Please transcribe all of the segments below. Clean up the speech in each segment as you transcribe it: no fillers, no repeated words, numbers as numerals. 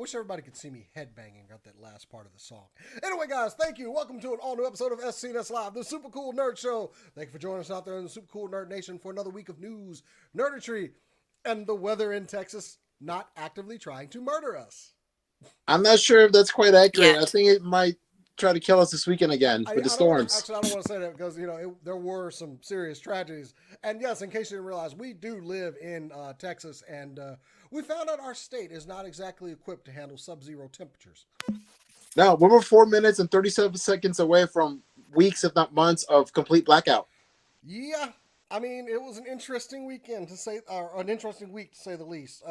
wish everybody could see me headbanging at that last part of the song. Anyway, guys, thank you. Welcome to an all-new episode of SCNS Live, the Super Cool Nerd Show. Thank you for joining us out there in the Super Cool Nerd Nation for another week of news, nerdetry, and the weather in Texas not actively trying to murder us. I'm not sure if that's quite accurate. Yet. I think it might try to kill us this weekend again with the storms. I don't want to say that because, there were some serious tragedies. And yes, in case you didn't realize, we do live in Texas, and we found out our state is not exactly equipped to handle sub-zero temperatures. No, we were 4 minutes and 37 seconds away from weeks, if not months, of complete blackout. Yeah, I mean, it was an interesting weekend or an interesting week to say the least.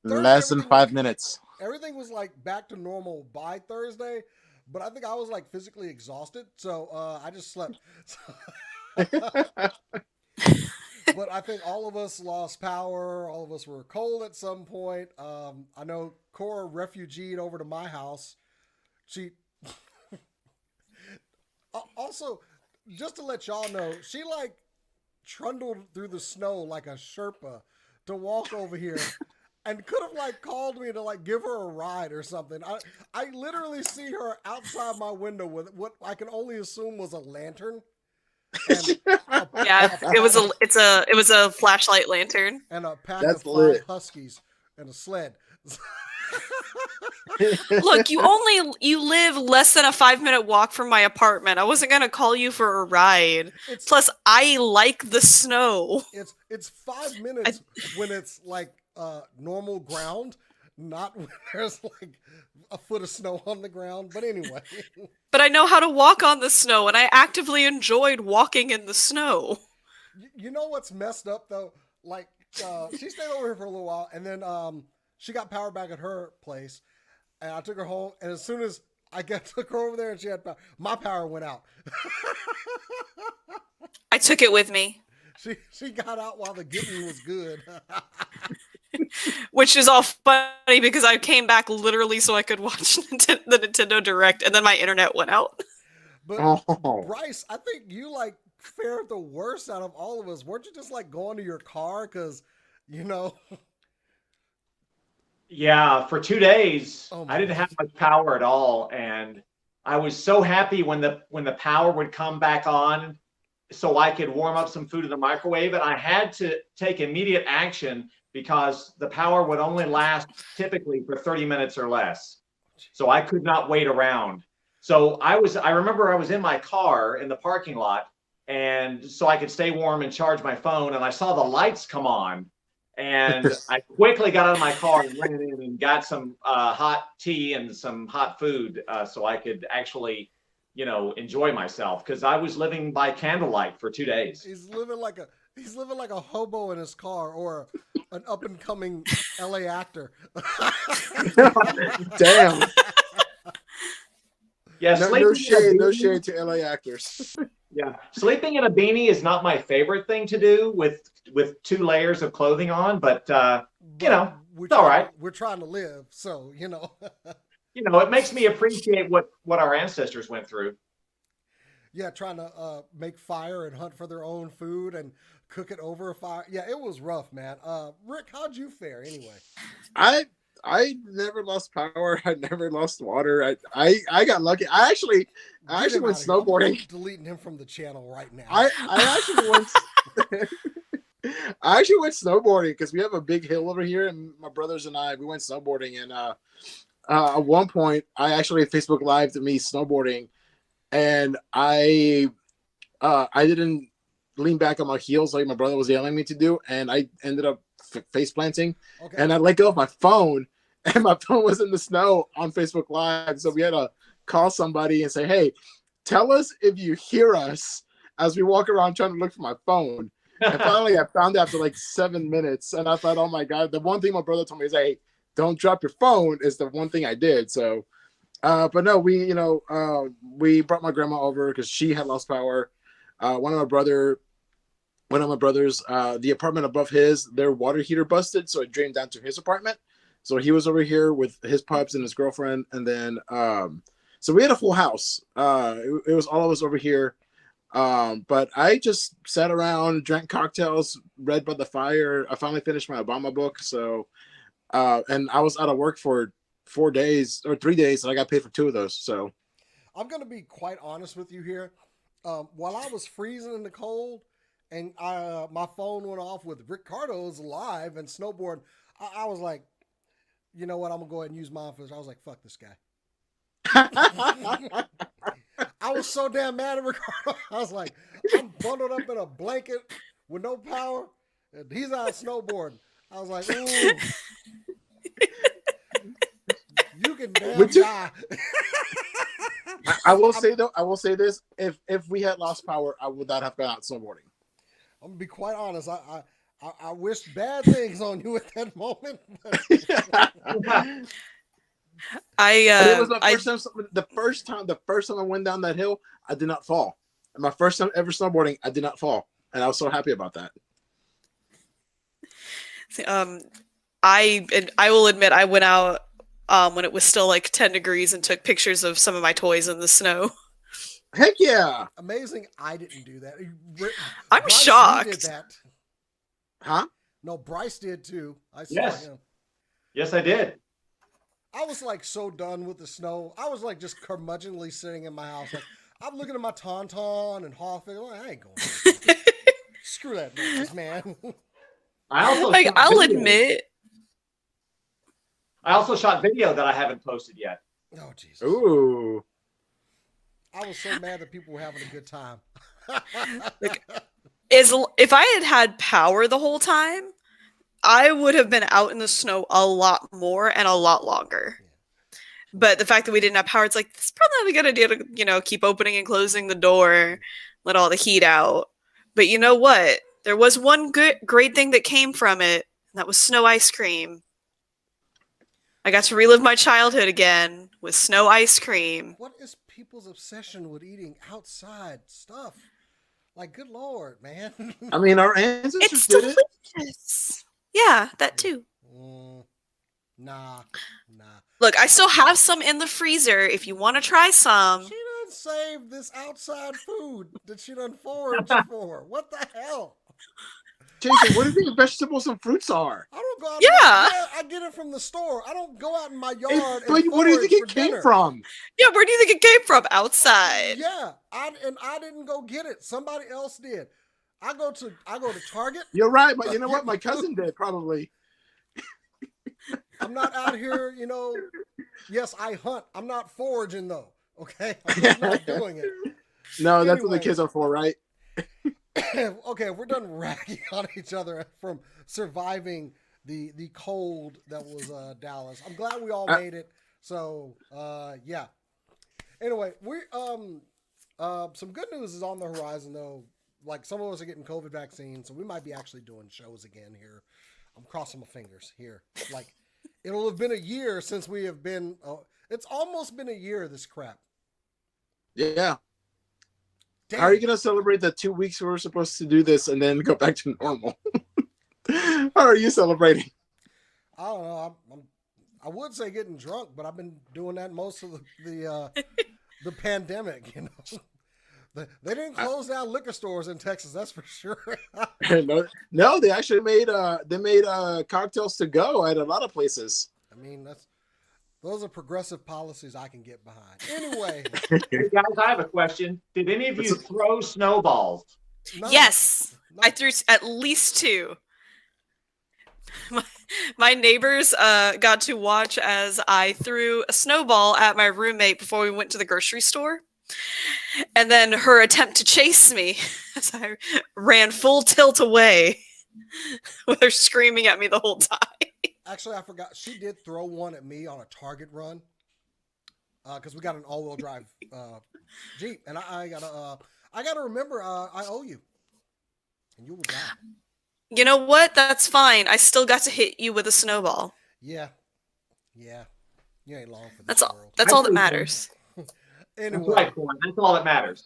Less than 5 minutes. Everything was like back to normal by Thursday, but I think I was like physically exhausted, so I just slept. But I think all of us lost power. All of us were cold at some point. I know Cora refugeed over to my house. She also, just to let y'all know, she like trundled through the snow like a Sherpa to walk over here. And could have like called me to like give her a ride or something. I literally see her outside my window with what I can only assume was a lantern. And it was a flashlight lantern and a pack of 5 huskies and a sled. Look, you live less than a 5-minute walk from my apartment. I wasn't gonna call you for a ride. Plus, I like the snow. It's 5 minutes when it's like normal ground, not when there's like a foot of snow on the ground. But anyway. But I know how to walk on the snow, and I actively enjoyed walking in the snow. You know what's messed up though? Like she stayed over here for a little while, and then she got power back at her place, and I took her home. And as soon as took her over there, and she had power, my power went out. I took it with me. She got out while the getting was good. Which is all funny because I came back literally so I could watch the Nintendo Direct, and then my internet went out. But Bryce, I think you like fared the worst out of all of us. Weren't you just like going to your car because, Yeah, for 2 days I didn't gosh. have much power at all, and I was so happy when the power would come back on, so I could warm up some food in the microwave, and I had to take immediate action because the power would only last typically for 30 minutes or less. So I could not wait around. So I remember I was in my car in the parking lot, and so I could stay warm and charge my phone, and I saw the lights come on, and I quickly got out of my car and ran in and got some hot tea and some hot food so I could actually enjoy myself, because I was living by candlelight for 2 days. He's living like a hobo in his car, or an up and coming LA actor. Damn. Yeah, No shade to LA actors. Yeah, sleeping in a beanie is not my favorite thing to do with 2 layers of clothing on, but it's all right. We're trying to live, so it makes me appreciate what our ancestors went through. Yeah, trying to make fire and hunt for their own food and cook it over a fire. Yeah, it was rough, man. Rick, how'd you fare anyway? I never lost power. I never lost water. I got lucky. I actually went snowboarding. I'm deleting him from the channel right now. I actually went. I actually went snowboarding because we have a big hill over here, and my brothers and we went snowboarding. And at one point, I actually Facebook Lived me snowboarding, and I didn't lean back on my heels like my brother was yelling me to do, and I ended up face planting. Okay. And I let go of my phone, and my phone was in the snow on Facebook Live. So we had to call somebody and say, "Hey, tell us if you hear us," as we walk around trying to look for my phone. And finally, I found it after like 7 minutes, and I thought, "Oh my God!" The one thing my brother told me is, "Hey, don't drop your phone." Is the one thing I did. So, but no, we brought my grandma over because she had lost power. One of my brothers, the apartment above his, their water heater busted, so it drained down to his apartment. So he was over here with his pups and his girlfriend, and then so we had a full house. It was all of us over here. But I just sat around, drank cocktails, read by the fire. I finally finished my Obama book. So, and I was out of work for 4 days or 3 days, and I got paid for 2 of those. So I'm gonna be quite honest with you here. While I was freezing in the cold, and my phone went off with Ricardo's live and snowboard, I was like, you know what? I'm gonna go ahead and use mine for this. I was like, fuck this guy. I was so damn mad at Ricardo. I was like, I'm bundled up in a blanket with no power, and he's out snowboarding. I was like, ooh. You can damn die. I will say though, I will say this: if we had lost power, I would not have gone out snowboarding. I'm gonna be quite honest. I wished bad things on you at that moment. It was my first time. The first time I went down that hill, I did not fall. And my first time ever snowboarding, I did not fall, and I was so happy about that. I will admit I went out when it was still like 10 degrees and took pictures of some of my toys in the snow. Heck yeah! Amazing. I didn't do that. I'm Bryce, shocked. You did that. Huh? No, Bryce did too. I saw Yes. him. Yes, I did. I was like so done with the snow. I was like just curmudgeonly sitting in my house. Like I'm looking at my Tauntaun and Hawthorne. Like, I ain't going. Screw that noise, man. I also Like, shot I'll video. admit, I also shot video that I haven't posted yet. Oh Jesus! Ooh. I was so mad that people were having a good time. if I had power the whole time, I would have been out in the snow a lot more and a lot longer. But the fact that we didn't have power, it's like, it's probably not a good idea to, keep opening and closing the door, let all the heat out. But you know what? There was one great thing that came from it, and that was snow ice cream. I got to relive my childhood again with snow ice cream. What is people's obsession with eating outside stuff? Like, good Lord, man. I mean, our ancestors It's did it. delicious. Yeah, that too. Nah. Look, I still have some in the freezer if you want to try some. She done saved this outside food that she done foraged for. What the hell? Jason, what do you think vegetables and fruits are? I don't go out. Yeah. I get it from the store. I don't go out in my yard. But and what do you forage think it for came dinner. from? Yeah, where do you think it came from? Outside. Yeah, I didn't go get it. Somebody else did. I go to Target. You're right, but you know what? My cousin did probably. I'm not out here, Yes, I hunt. I'm not foraging though. Okay, I'm just not doing it. No, that's what the Anyway. kids are for, right? Okay, we're done ragging on each other from surviving the cold that was Dallas. I'm glad we all made it. So yeah. Anyway, we some good news is on the horizon though. Like some of us are getting COVID vaccines, so we might be actually doing shows again here. I'm crossing my fingers here. Like it'll have been a year since we have been. It's almost been a year. This crap. Yeah. Damn. How are you going to celebrate the 2 weeks we were supposed to do this and then go back to normal? How are you celebrating? I don't know. I would say getting drunk, but I've been doing that most of the pandemic. They didn't close down liquor stores in Texas. That's for sure. No, they actually made cocktails to go at a lot of places. I mean, those are progressive policies I can get behind. Anyway, Hey guys, I have a question. Did any of you throw snowballs? no, Yes, no. I threw at least 2. My neighbors got to watch as I threw a snowball at my roommate before we went to the grocery store. And then her attempt to chase me as I ran full tilt away with her screaming at me the whole time. Actually, I forgot. She did throw one at me on a Target run because we got an all-wheel drive Jeep, and I gotta remember I owe you, and you will die. You know what? That's fine. I still got to hit you with a snowball. Yeah. You ain't long for this That's all. world. That's all that matters. That's Anyway, right, Corn. That's all that matters.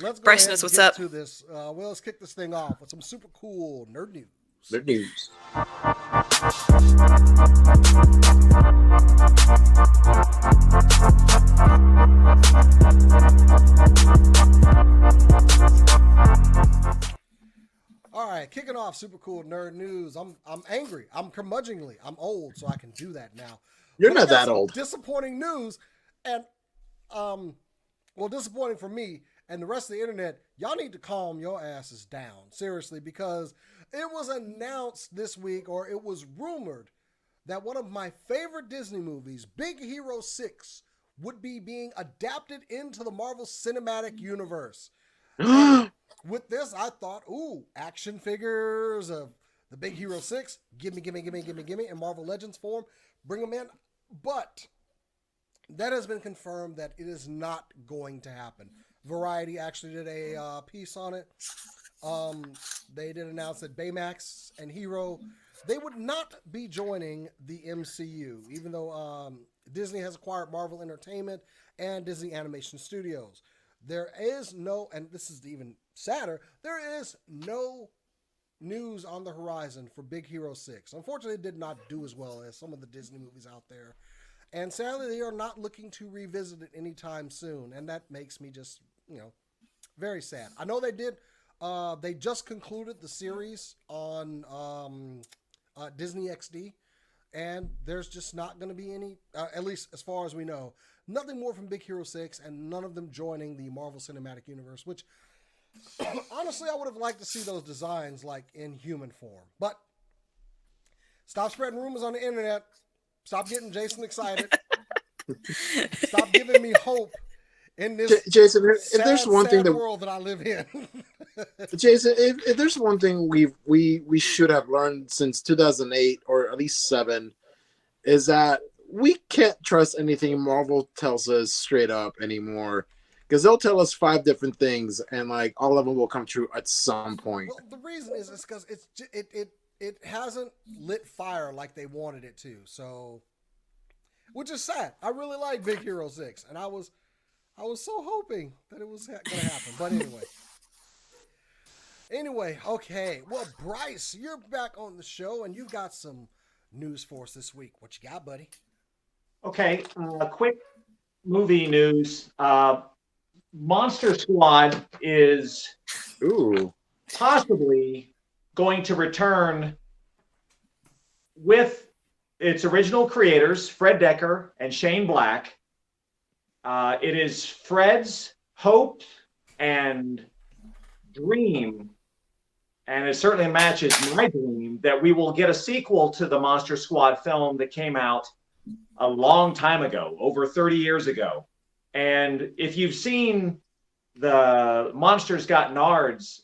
let's go Bryson ahead knows and what's get up. to this. Well, let's kick this thing off with some super cool nerd news. Good news. All right, kicking off super cool nerd news. I'm angry. I'm curmudgeonly. I'm old, so I can do that now. You're But I not got that some old. disappointing news, and well, disappointing for me and the rest of the internet. Y'all need to calm your asses down, seriously, because it was announced this week, or it was rumored, that one of my favorite Disney movies, Big Hero 6, would be being adapted into the Marvel Cinematic Universe. And with this, I thought, ooh, action figures of the Big Hero 6, gimme, in Marvel Legends form, bring them in. But that has been confirmed that it is not going to happen. Variety actually did a piece on it. They did announce that Baymax and Hero, they would not be joining the MCU, even though Disney has acquired Marvel Entertainment and Disney Animation Studios. There is no, and this is even sadder, there is no news on the horizon for Big Hero 6. Unfortunately, it did not do as well as some of the Disney movies out there. And sadly, they are not looking to revisit it anytime soon. And that makes me just, very sad. I know they did. They just concluded the series on Disney XD. And there's just not going to be any, at least as far as we know, nothing more from Big Hero 6 and none of them joining the Marvel Cinematic Universe, which honestly, I would have liked to see those designs like in human form. But stop spreading rumors on the internet. Stop getting Jason excited. Stop giving me hope in this Jason, if sad, there's one thing sad that world that I live in. Jason, if there's one thing we should have learned since 2008 or at least 7, is that we can't trust anything Marvel tells us straight up anymore, because they'll tell us 5 different things and like all of them will come true at some point. Well, the reason is because it hasn't lit fire like they wanted it to. So, which is sad. I really like Big Hero 6, and I was so hoping that it was going to happen. But anyway, okay. Well, Bryce, you're back on the show, and you got some news for us this week. What you got, buddy? Okay, quick movie news. Monster Squad is possibly going to return with its original creators, Fred Decker and Shane Black. It is Fred's hope and dream, and it certainly matches my dream, that we will get a sequel to the Monster Squad film that came out a long time ago, over 30 years ago. And if you've seen the Monsters Got Nards,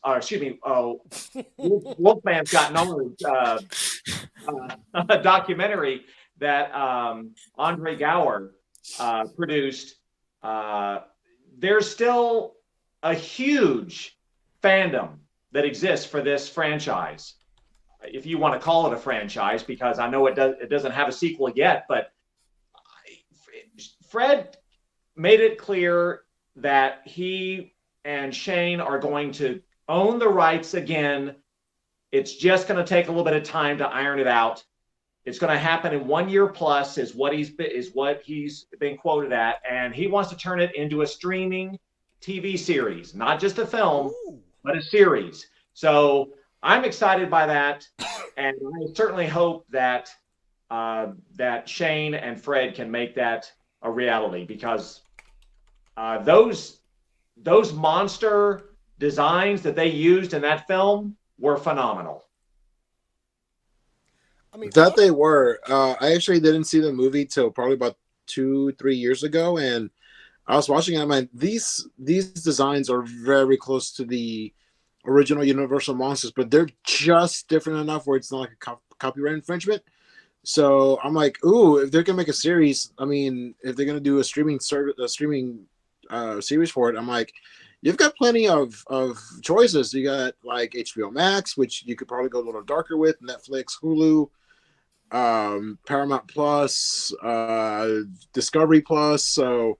Wolfman's Got Nards documentary that Andre Gower produced, there's still a huge fandom that exists for this franchise, if you want to call it a franchise, because I know it doesn't have a sequel yet. But Fred made it clear that he and Shane are going to own the rights again. It's just going to take a little bit of time to iron it out. It's going to happen in 1 year plus, is what he's been quoted at, and he wants to turn it into a streaming TV series, not just a film, but a series. So I'm excited by that, and I certainly hope that that Shane and Fred can make that a reality, because those monster designs that they used in that film were phenomenal. I mean, That they were. I actually didn't see the movie till probably about 2-3 years ago, and I was watching it. I'm like, these designs are very close to the original Universal monsters, but they're just different enough where it's not like a copyright infringement. So I'm like, ooh, if they're gonna make a series, I mean, if they're gonna do a streaming series for it, I'm like, you've got plenty of choices. You got like HBO Max, which you could probably go a little darker with, Netflix, Hulu, Paramount Plus, Discovery Plus. So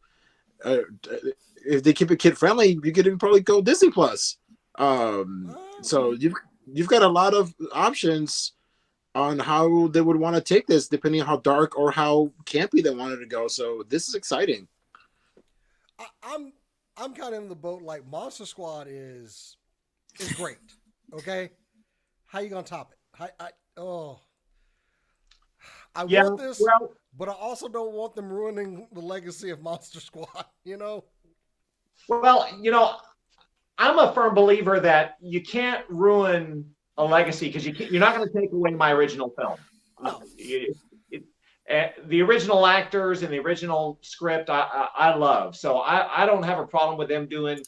if they keep it kid friendly, you could probably go Disney Plus. So you've got a lot of options on how they would want to take this, depending on how dark or how campy they wanted to go. So this is exciting. I'm kind of in the boat. Like, Monster Squad is great. Okay, how you gonna top it? I Yeah, want this, well, but I also don't want them ruining the legacy of Monster Squad. You know? well, I'm a firm believer that you can't ruin a legacy because you're not going to take away my original film. No. The original actors and the original script, I love. So I don't have a problem with them doing,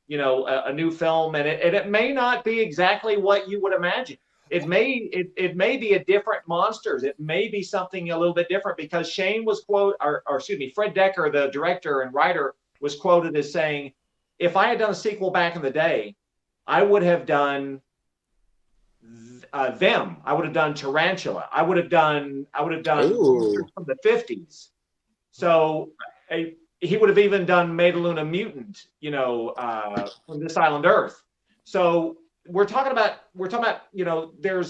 a new film, and it may not be exactly what you would imagine. It may be a different monsters. It may be something a little bit different because Shane was or excuse me, Fred Decker, the director and writer, was quoted as saying, if I had done a sequel back in the day, I would have done them. I would have done Tarantula. I would have done Ooh. from the 50s. So he would have even done Metaluna Mutant, from This Island Earth. So we're talking about, there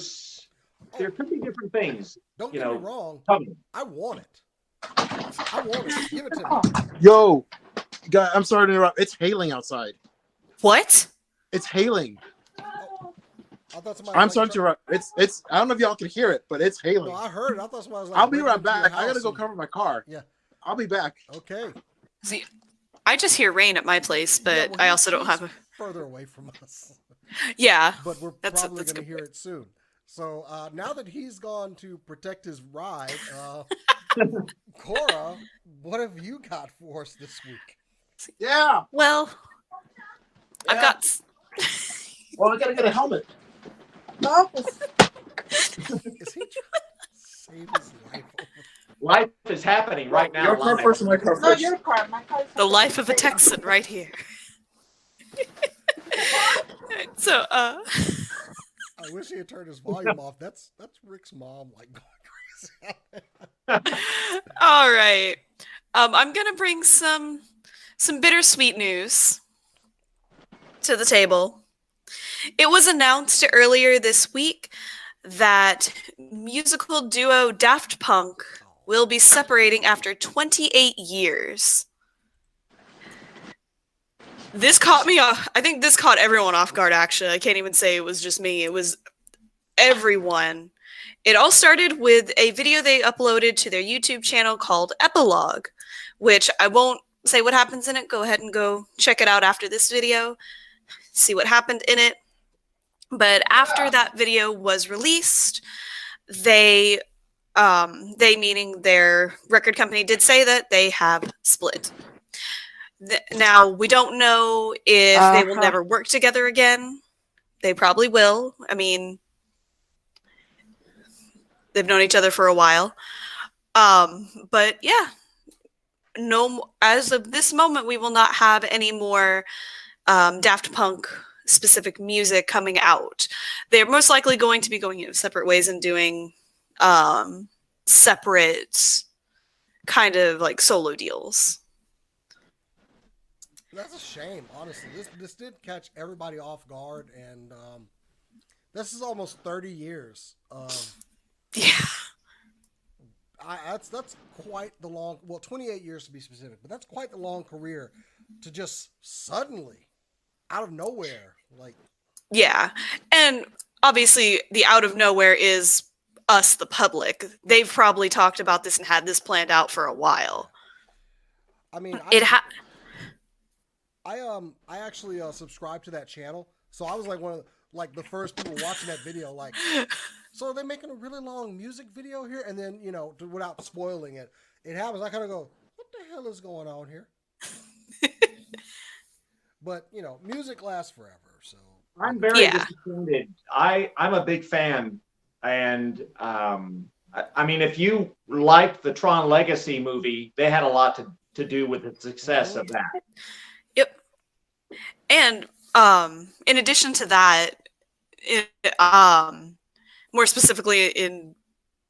could be different things. Don't get me wrong. Coming. I want it. I want it. Give it to me. Yo, guy, I'm sorry to interrupt. It's hailing outside. What? It's hailing. I thought somebody I'm was sorry to interrupt. It's. I don't know if y'all can hear it, but it's hailing. No, I heard it. I thought somebody was I'll be breaking right into your back. I gotta house go and- cover my car. Yeah. I'll be back. Okay. See, I just hear rain at my place, but Yeah, well, I also don't he's have a. further away from us. Yeah. But we're That's probably good going to hear it soon. So now that he's gone to protect his ride, Cora, what have you got for us this week? Yeah. Well, I've Yeah. got. Well, I gotta get a helmet. Is he trying to save his life? Life is happening right now. Your car live. first and my car No, first. your car. My car. The life of a Texan right here. So, I wish he had turned his volume off. That's Rick's mom like going crazy. all right. I'm gonna bring some bittersweet news to the table. It was announced earlier this week that musical duo Daft Punk will be separating after 28 years. This caught me off. I think this caught everyone off guard, actually. I can't even say it was just me. It was everyone. It all started with a video they uploaded to their YouTube channel called Epilogue, which I won't say what happens in it. Go ahead and go check it out after this video, see what happened in it. But after that video was released, they meaning their record company did say that they have split. Now, we don't know if they will never work together again. They probably will. I mean, they've known each other for a while. But yeah, as of this moment, we will not have any more Daft Punk specific music coming out. They're most likely going to be going separate ways and doing separate kind of like solo deals. That's a shame, honestly. This did catch everybody off guard, and this is almost 30 years of. Yeah. That's quite the long. Well, 28 years to be specific, but that's quite the long career to just suddenly, out of nowhere, like. Yeah, and obviously the out of nowhere is us, the public. They've probably talked about this and had this planned out for a while. I mean, I actually subscribed to that channel, so I was like one of the first people watching that video. Like, so are they making a really long music video here? And then without spoiling it, it happens. I kind of go, what the hell is going on here? But music lasts forever. So I'm very disappointed. I'm a big fan, and I mean, if you liked the Tron Legacy movie, they had a lot to do with the success of that. Yep. And in addition to that, more specifically in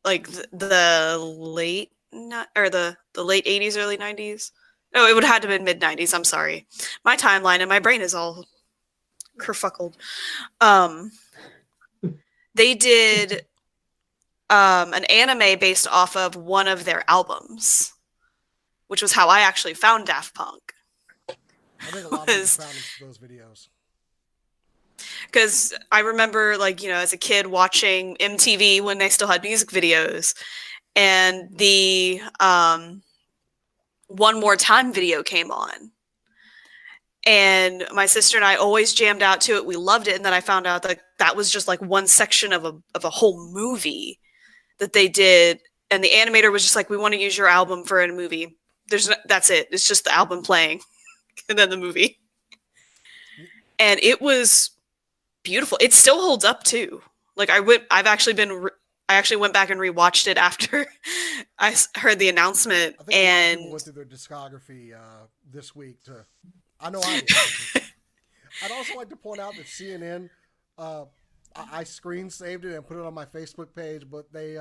like the late the late 80s, early 90s. No, it would have had to have been mid 90s. I'm sorry. My timeline and my brain is all kerfuckled. They did an anime based off of one of their albums, which was how I actually found Daft Punk. I think a lot of people found those videos. Because I remember, as a kid watching MTV when they still had music videos, and the One More Time video came on. And my sister and I always jammed out to it. We loved it. And then I found out that that was just like one section of a whole movie that they did. And the animator was just like, we want to use your album for a movie. That's it. It's just the album playing and then the movie. And it was beautiful. It still holds up too. Like I actually went back and rewatched it after I heard the announcement. I think people went through their discography this week I know I did. I'd also like to point out that CNN, I screen saved it and put it on my Facebook page, but they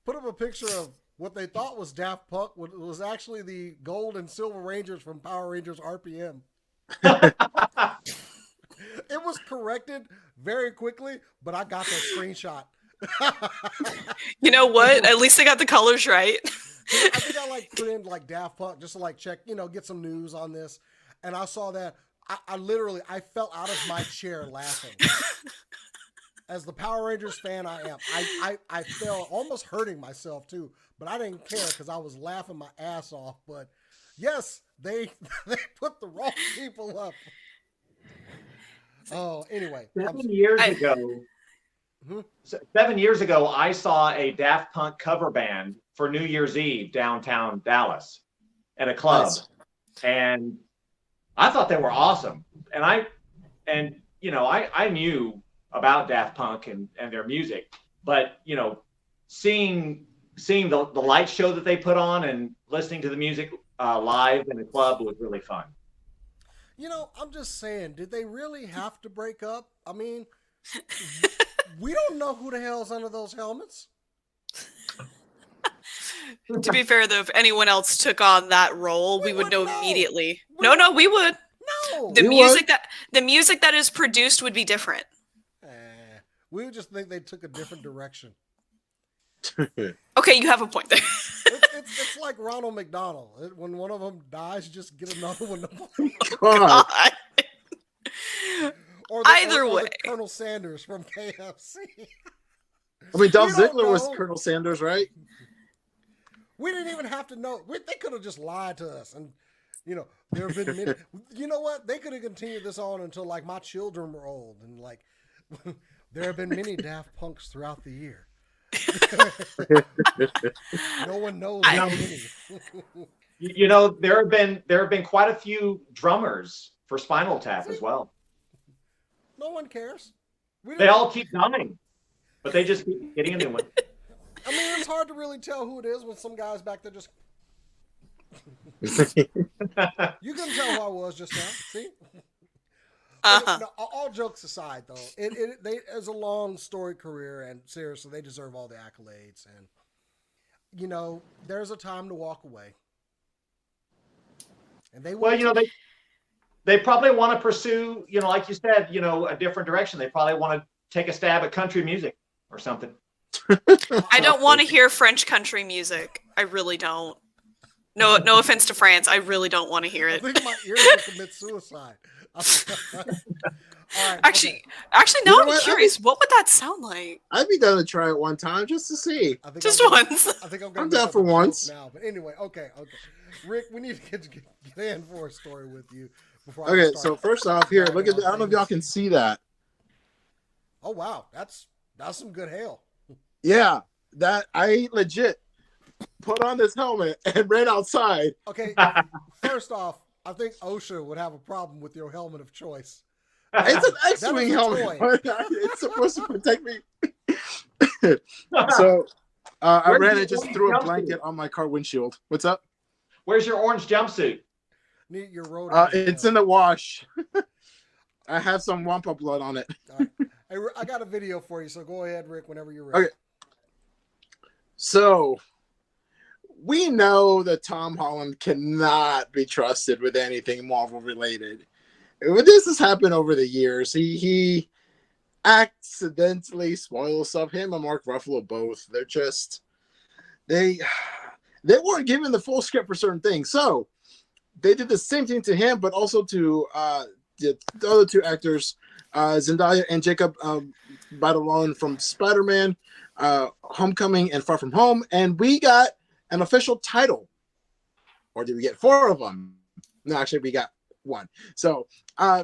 put up a picture of what they thought was Daft Punk. It was actually the Gold and Silver Rangers from Power Rangers RPM. It was corrected very quickly, but I got that screenshot. You know what? At least I got the colors right. I think I put in Daft Punk just to check, get some news on this. And I saw that. I literally fell out of my chair laughing. As the Power Rangers fan I am, I fell almost hurting myself too, but I didn't care because I was laughing my ass off. But yes, they put the wrong people up. Oh, anyway. 7 years ago, 7 years ago, I saw a Daft Punk cover band for New Year's Eve downtown Dallas at a club. Nice. And I thought they were awesome. And I knew about Daft Punk and their music, but seeing the light show that they put on and listening to the music live in the club was really fun. I'm just saying, did they really have to break up? I mean, we don't know who the hell's under those helmets. To be fair, though, if anyone else took on that role, we would know immediately. No, we would. No. The music that is produced would be different. We would just think they took a different direction. Okay, you have a point there. It's like Ronald McDonald. When one of them dies, you just get another one to play. God. Either way. Colonel Sanders from KFC. I mean, Dolph Ziggler was Colonel Sanders, right? We didn't even have to know. They could have just lied to us. And, there have been many. You know what? They could have continued this on until, my children were old. And, there have been many Daft Punks throughout the year. No one knows how many. There have been quite a few drummers for Spinal Tap as well. No one cares. They all keep dying, but they just keep getting a new one. I mean, it's hard to really tell who it is when some guy's back there just. You couldn't tell who I was just now. See. No, all jokes aside, though, there's a long storied career, and seriously, they deserve all the accolades. And there's a time to walk away. And they they probably want to pursue, like you said, a different direction. They probably want to take a stab at country music or something. I don't want to hear French country music. I really don't. No offense to France. I really don't want to hear it. I think my ears will commit suicide. All right, actually, now I'm curious. What would that sound like? I'd be down to try it one time just to see. Just once. I think I'm down for once. Now, but anyway, okay. Rick, we need to get in for a story with you before. Okay, so first off, here, look at that. I don't know if y'all can see that. Oh wow, that's some good hail. Yeah, that I legit put on this helmet and ran outside. Okay, first off, I think OSHA would have a problem with your helmet of choice. It's an X-wing helmet. It's supposed to protect me. So I ran and just threw a blanket on my car windshield. What's up? Where's your orange jumpsuit? Need your road. It's in the wash. I have some Wampa blood on it. Right. Hey, I got a video for you, so go ahead, Rick, whenever you're ready. Okay. So we know that Tom Holland cannot be trusted with anything Marvel related. This has happened over the years. He accidentally spoils stuff. Him and Mark Ruffalo both. They're just they weren't given the full script for certain things. So they did the same thing to him, but also to the other two actors, Zendaya and Jacob Batalon from Spider-Man. Homecoming and Far From Home, and we got an official title. Or did we get 4 of them? No, actually, we got 1. So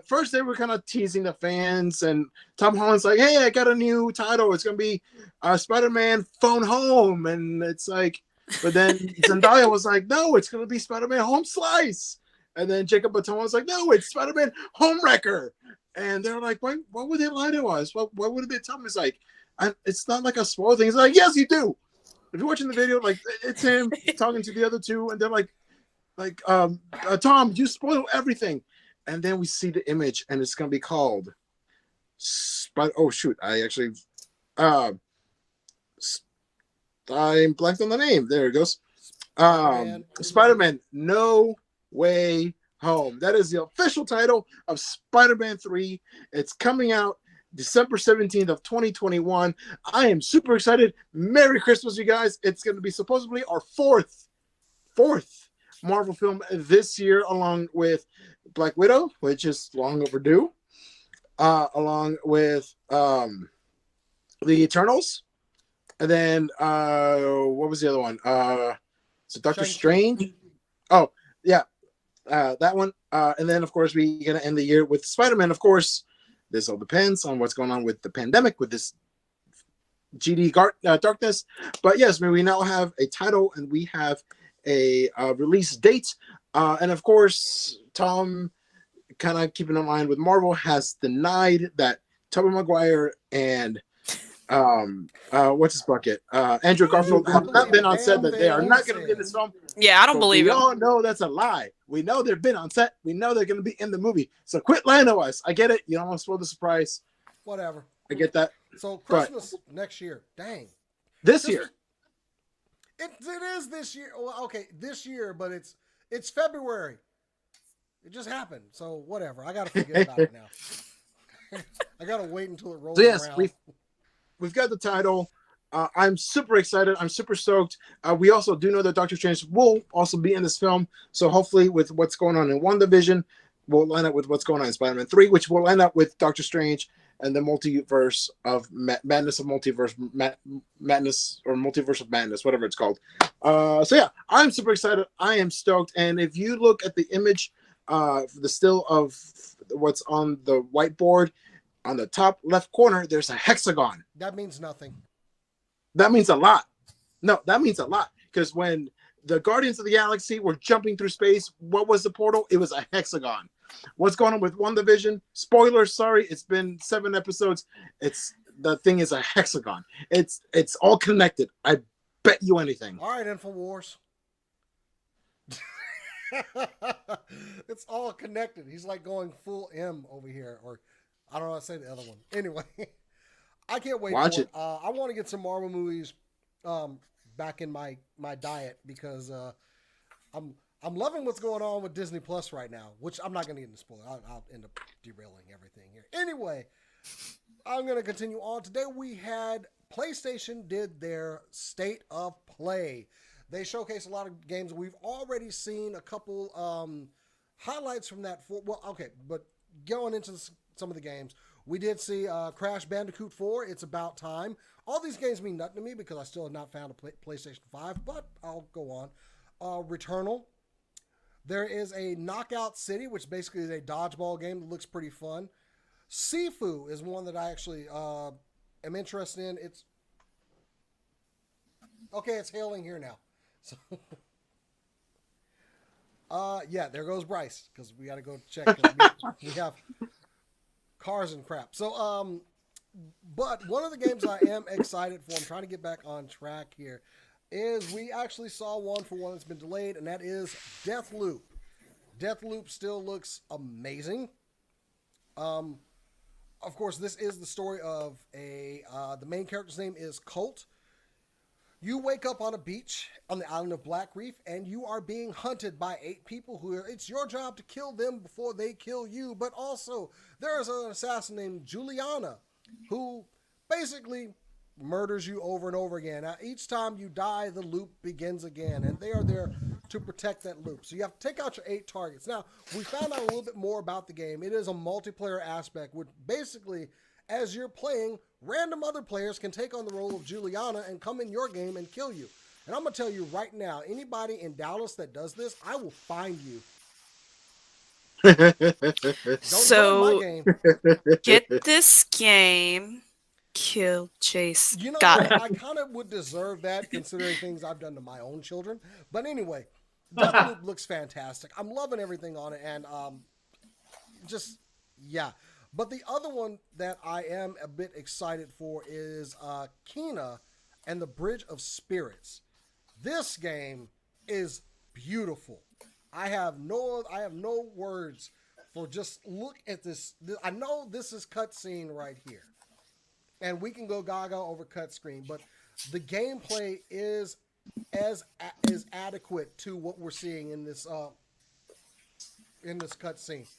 first they were kind of teasing the fans, and Tom Holland's like, hey, I got a new title. It's going to be Spider-Man Phone Home. And it's like, but then Zendaya was like, no, it's going to be Spider-Man Home Slice. And then Jacob Baton was like, no, it's Spider-Man Home Wrecker. And they're like, why would they lie to us? Why would they tell me? It's like, it's not like a spoiler thing. It's like, yes, you do. If you're watching the video, like, it's him talking to the other 2, and they're like, Tom, you spoil everything. And then we see the image, and it's going to be called oh, shoot. I actually, I'm blanked on the name. There it goes. Spider-Man No Way Home. That is the official title of Spider-Man 3. It's coming out December 17th of 2021. I am super excited. Merry Christmas, you guys. It's going to be supposedly our fourth Marvel film this year, along with Black Widow, which is long overdue, along with the Eternals, and then what was the other one? So Doctor Strange. Oh yeah, that one. And then of course we're gonna end the year with Spider-Man. Of course, this all depends on what's going on with the pandemic, with this GD darkness. But yes, we now have a title and we have a release date. And of course, Tom, kind of keeping in line with Marvel, has denied that Tobey Maguire and what's his bucket? Andrew Garfield have not been on set, that they are not going to be in this film. Yeah, I don't believe it. We all know that's a lie. We know they've been on set. We know they're going to be in the movie. So quit lying to us. I get it. You don't want to spoil the surprise. Whatever. I get that. So Christmas next year. Dang. This year. It is this year. Well, okay, this year, but it's February. It just happened. So whatever. I got to forget about it now. I got to wait until it rolls around. We've got the title. I'm super excited. I'm super stoked. We also do know that Doctor Strange will also be in this film. So hopefully with what's going on in WandaVision, we'll line up with what's going on in Spider-Man 3, which will line up with Doctor Strange and the multiverse of madness of multiverse madness, or multiverse of madness, whatever it's called. So yeah, I'm super excited. I am stoked. And if you look at the image, the still of what's on the whiteboard, on the top left corner, there's a hexagon. That means nothing. That means a lot. No, that means a lot. Because when the Guardians of the Galaxy were jumping through space, what was the portal? It was a hexagon. What's going on with WandaVision? Spoilers, sorry, it's been 7 episodes. The thing is a hexagon. It's all connected. I bet you anything. All right, InfoWars. It's all connected. He's like going full M over here, or I don't know how to say the other one. Anyway, I can't wait Watch for it. I want to get some Marvel movies back in my diet, because I'm loving what's going on with Disney Plus right now, which I'm not going to get into spoiler. I'll end up derailing everything here. Anyway, I'm going to continue on. Today we had PlayStation did their State of Play. They showcased a lot of games. We've already seen a couple highlights from that. But going into some of the games, we did see Crash Bandicoot 4. It's about time. All these games mean nothing to me because I still have not found a PlayStation 5, but I'll go on. Returnal. There is a Knockout City, which basically is a dodgeball game that looks pretty fun. Sifu is one that I actually am interested in. It's hailing here now. So, yeah, there goes Bryce, because we got to go check. We have cars and crap. So, but one of the games I am excited for, I'm trying to get back on track here, is we actually saw one that's been delayed, and that is Deathloop. Deathloop still looks amazing. Of course, this is the story of the main character's name is Colt. You wake up on a beach on the island of Black Reef, and you are being hunted by 8 people it's your job to kill them before they kill you. But also, there is an assassin named Juliana who basically murders you over and over again. Now, each time you die, the loop begins again, and they are there to protect that loop. So you have to take out your 8 targets. Now, we found out a little bit more about the game. It is a multiplayer aspect, which basically As you're playing, random other players can take on the role of Juliana and come in your game and kill you. And I'm going to tell you right now, anybody in Dallas that does this, I will find you. Don't join my game. Get this game. Kill Chase. You know Got what? it. I kind of would deserve that considering things I've done to my own children. But anyway, Deathloop looks fantastic. I'm loving everything on it. And just, yeah. But the other one that I am a bit excited for is Kena and the Bridge of Spirits. This game is beautiful. I have no words for just look at this. I know this is cutscene right here, and we can go gaga over cutscene, but the gameplay is adequate to what we're seeing in this cutscene.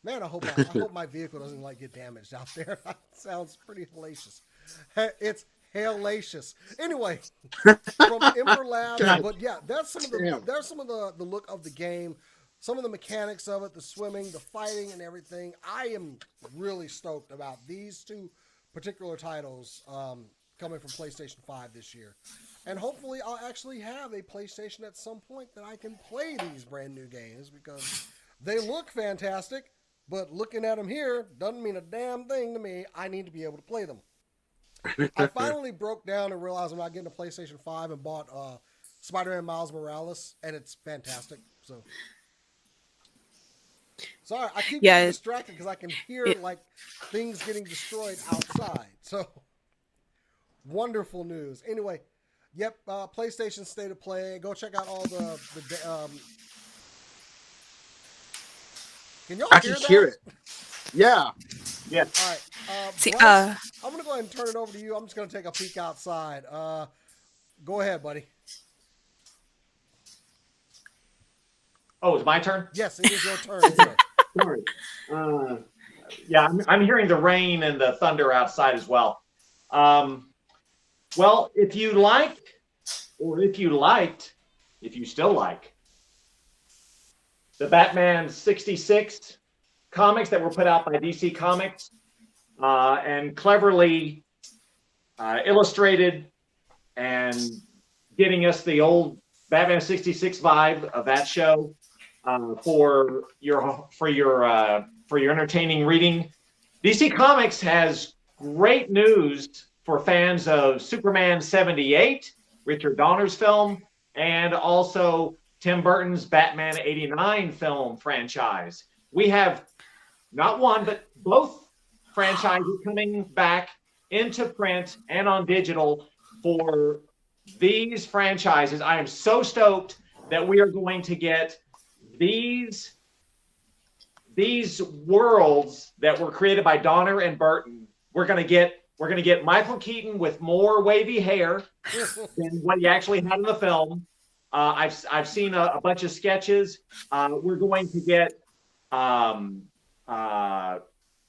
Man, I hope my vehicle doesn't get damaged out there. That sounds pretty hellacious. It's hellacious. Anyway, from Ember Labs, but yeah, there's some of the look of the game, some of the mechanics of it, the swimming, the fighting, and everything. I am really stoked about these two particular titles coming from PlayStation 5 this year. And hopefully I'll actually have a PlayStation at some point that I can play these brand new games because they look fantastic, but looking at them here doesn't mean a damn thing to me. I need to be able to play them. I finally broke down and realized I'm not getting a PlayStation 5 and bought Spider-Man Miles Morales, and it's fantastic. So, sorry, I keep getting distracted because I can hear things getting destroyed outside. So, wonderful news. Anyway, yep, PlayStation State of Play. Go check out all the can y'all hear it. Yeah. Yeah. All right. See, Bryce, I'm going to go ahead and turn it over to you. I'm just going to take a peek outside. Go ahead, buddy. Oh, it's my turn? Yes, it is your turn. Sorry. Yeah, I'm hearing the rain and the thunder outside as well. Well, if you still like, the Batman 66 comics that were put out by DC Comics and cleverly illustrated and giving us the old Batman 66 vibe of that show for your entertaining reading. DC Comics has great news for fans of Superman 78, Richard Donner's film, and also Tim Burton's Batman 89 film franchise. We have not one, but both franchises coming back into print and on digital for these franchises. I am so stoked that we are going to get these worlds that were created by Donner and Burton. We're going to get Michael Keaton with more wavy hair than what he actually had in the film. I've seen a bunch of sketches. We're going to get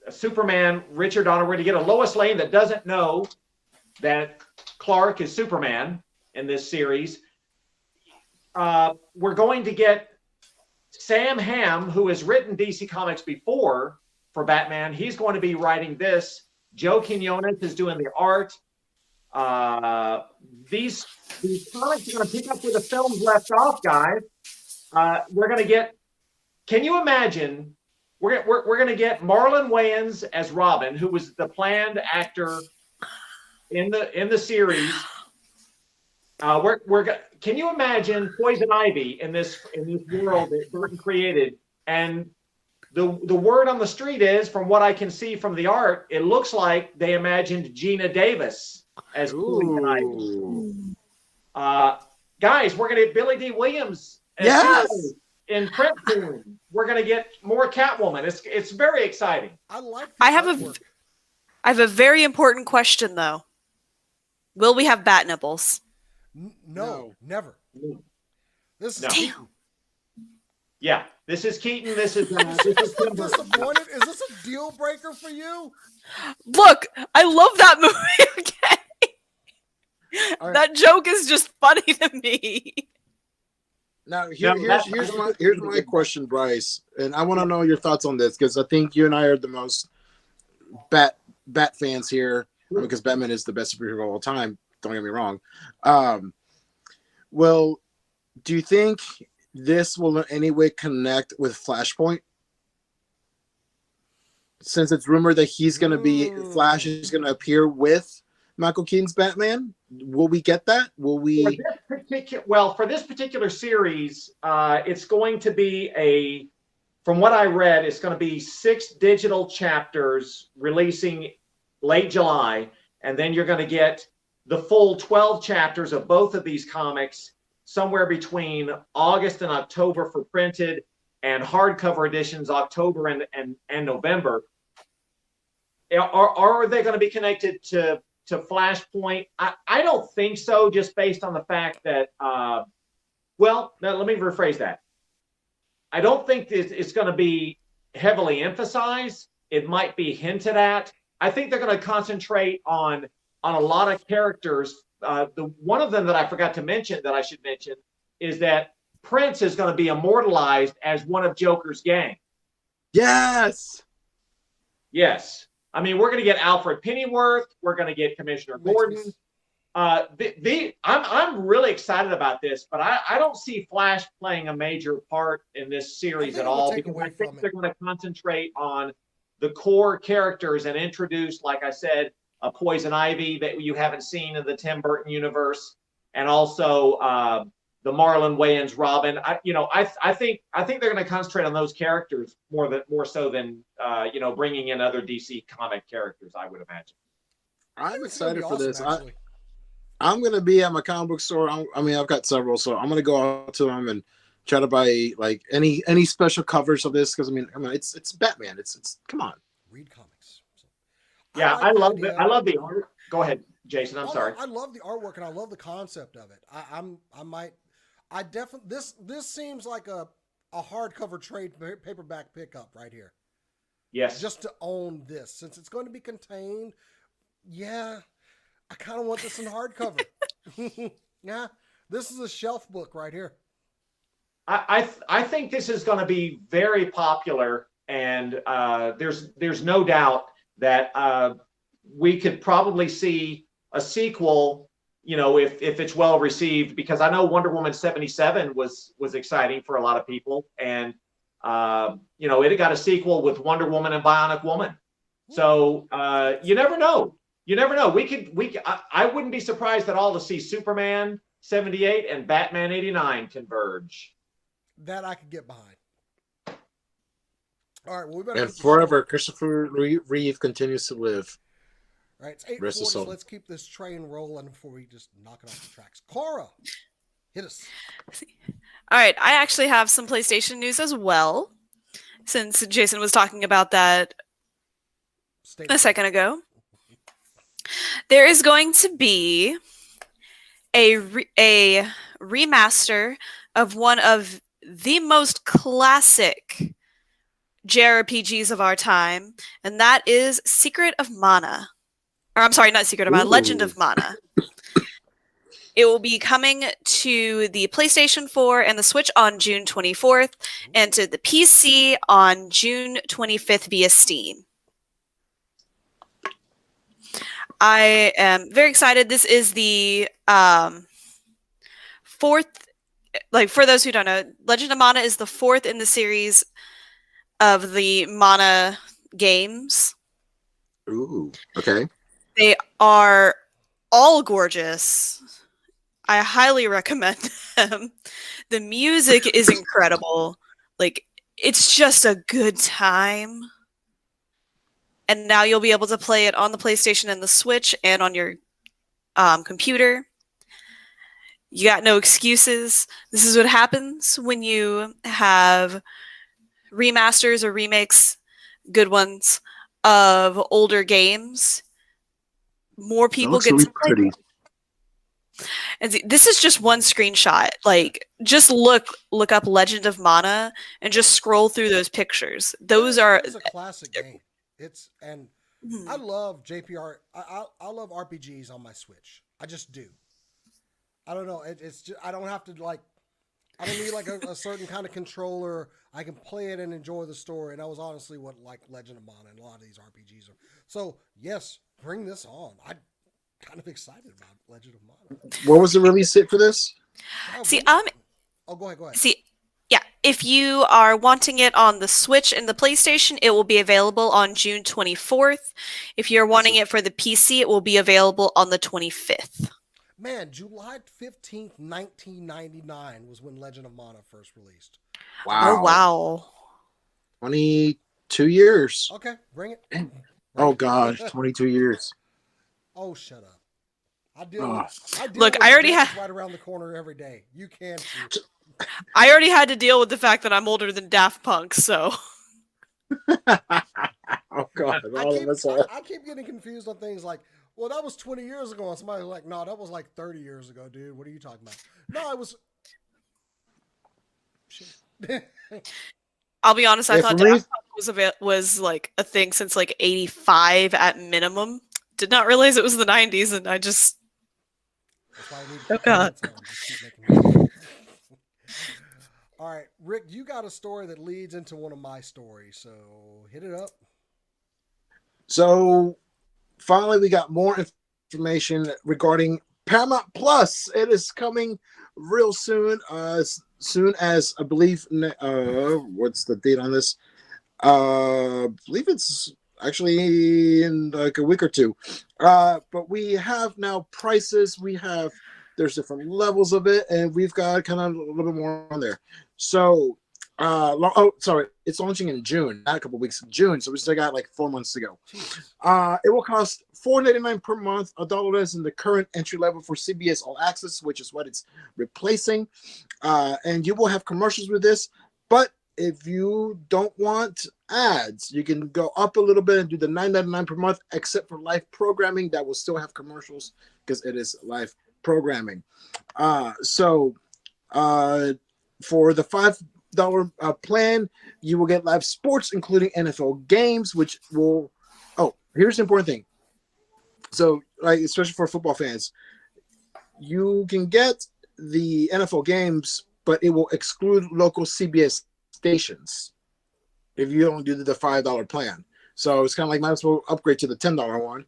Superman, Richard Donner. We're going to get a Lois Lane that doesn't know that Clark is Superman in this series. We're going to get Sam Hamm, who has written DC Comics before for Batman. He's going to be writing this. Joe Quinones is doing the art. These comics are going to pick up where the films left off, guys. We're going to get. Can you imagine? We're going to get Marlon Wayans as Robin, who was the planned actor in the series. Can you imagine Poison Ivy in this world that Burton created? And the word on the street is, from what I can see from the art, it looks like they imagined Gina Davis as Poison Ivy. Guys, we're going to get Billy D. Williams as in print form. We're going to get more Catwoman. It's very exciting. I have a very important question though. Will we have bat nipples? No, never. This is Damn. Yeah, this is Keaton. This is disappointed. Is this a deal breaker for you? Look, I love that movie. Okay, right. That joke is just funny to me. Now, here's my question, Bryce, and I want to know your thoughts on this because I think you and I are the most bat Bat fans here, because Batman is the best superhero of all time. Don't get me wrong. Well, do you think this will in any way connect with Flashpoint? Since it's rumored that he's going to be Flash is going to appear with Michael Keaton's Batman, will we get that? Will we? For this particular series, it's going to be from what I read, it's going to be 6 digital chapters releasing late July, and then you're going to get the full 12 chapters of both of these comics somewhere between August and October for printed, and hardcover editions October and November. Are they going to be connected to Flashpoint? I don't think so, just based on the fact that, well, now let me rephrase that. I don't think it's going to be heavily emphasized. It might be hinted at. I think they're going to concentrate on a lot of characters. The one of them that I forgot to mention that I should mention is that Prince is going to be immortalized as one of Joker's gang. Yes. Yes. I mean, we're going to get Alfred Pennyworth. We're going to get Commissioner Gordon. I'm really excited about this, but I don't see Flash playing a major part in this series at all, because I think they're going to concentrate on the core characters and introduce, like I said, a Poison Ivy that you haven't seen in the Tim Burton universe, and also the Marlon Wayans Robin. I think they're going to concentrate on those characters more so than bringing in other DC comic characters, I would imagine. I'm excited for this. I'm going to be at my comic book store. I've got several, so I'm going to go out to them and try to buy like any special covers of this, because I mean it's Batman. It's come on. Read comics. So, yeah, I love the art. Go ahead, Jason. I'm sorry. I love the artwork and I love the concept of it. This seems like a hardcover trade paperback pickup right here. Yes. Just to own this, since it's going to be contained. Yeah, I kind of want this in hardcover. Yeah, this is a shelf book right here. I think this is going to be very popular, and there's no doubt that we could probably see a sequel, if it's well received, because I know Wonder Woman 77 was exciting for a lot of people, and it got a sequel with Wonder Woman and Bionic Woman. So you never know. You never know. I wouldn't be surprised at all to see Superman 78 and Batman 89 converge. That I could get behind. All right. Well, we better. And forever, Christopher Reeve continues to live. All right. It's 8:40, so let's keep this train rolling before we just knock it off the tracks. Cora, hit us. All right. I actually have some PlayStation news as well, since Jason was talking about that a second ago. There is going to be a remaster of one of the most classic JRPGs of our time, and that is Secret of Mana. Or I'm sorry, not Secret of Mana, Legend of Mana. It will be coming to the PlayStation 4 and the Switch on June 24th, and to the PC on June 25th via Steam. I am very excited. This is the fourth, like for those who don't know, Legend of Mana is the fourth in the series of the Mana games. Ooh, okay. They are all gorgeous. I highly recommend them. The music is incredible. Like, it's just a good time. And now you'll be able to play it on the PlayStation and the Switch and on your computer. You got no excuses. This is what happens when you have remasters or remakes, good ones, of older games. More people get to play them. And see, this is just one screenshot. Like, just look up Legend of Mana and just scroll through those pictures. Those are... It's a classic game. I love JPR. I love RPGs on my Switch. I just do. I don't know. It's just, I don't have to like I don't need like a certain kind of controller. I can play it and enjoy the story. And that was honestly what like Legend of Mana and a lot of these RPGs are. So yes, bring this on. I'm kind of excited about Legend of Mana. What was the release date for this? See, Oh, go ahead. Go ahead. See, yeah, if you are wanting it on the Switch and the PlayStation, it will be available on June 24th. If you're wanting it for the PC, it will be available on the 25th. Man, July 15th, 1999 was when Legend of Mana first released. Wow. Oh, wow. 22 years. Okay, bring it. Oh, gosh. 22 years. Oh, shut up. I deal Look, with I already bitches have. right around the corner every day. You can too. I already had to deal with the fact that I'm older than Daft Punk, so. Oh, God. All of us are. I keep getting confused on things like, well, that was 20 years ago. And somebody's like, no, that was like 30 years ago, dude. What are you talking about? No, it was. Shit. I'll be honest, I Yeah, thought for me- Daft Punk was like a thing since like 85 at minimum. Did not realize it was the 90s, and I just. That's why I need to Oh, keep my God. notes on. Just keep making notes. All right, Rick, you got a story that leads into one of my stories, so hit it up. So finally, we got more information regarding Paramount Plus. It is coming real soon. As soon as I believe, what's the date on this? I believe it's actually in like a week or two. But we have now prices. There's different levels of it, and we've got kind of a little bit more on there. So, it's launching in June, not a couple weeks in June. So we still got like 4 months to go. It will cost $4.99 per month. $1 less than the current entry level for CBS All Access, which is what it's replacing. And you will have commercials with this, but if you don't want ads, you can go up a little bit and do the $9.99 per month, except for live programming that will still have commercials because it is live programming. For the $5 plan, you will get live sports, including NFL games, which will. Oh, here's the important thing. So, like, especially for football fans, you can get the NFL games, but it will exclude local CBS stations if you don't do the $5 plan. So it's kind of like might as well upgrade to the $10 one.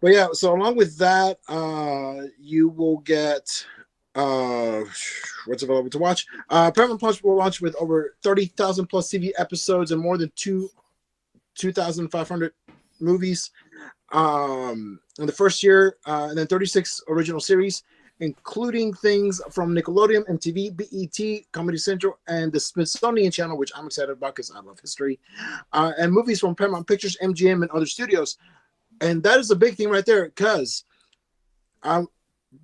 But yeah, so along with that, you will get what's available to watch. Paramount Plus will launch with over 30,000 plus TV episodes and more than 2,500 movies in the first year, and then 36 original series, including things from Nickelodeon, MTV, BET, Comedy Central, and the Smithsonian Channel, which I'm excited about because I love history, and movies from Paramount Pictures, MGM, and other studios. And that is a big thing right there, because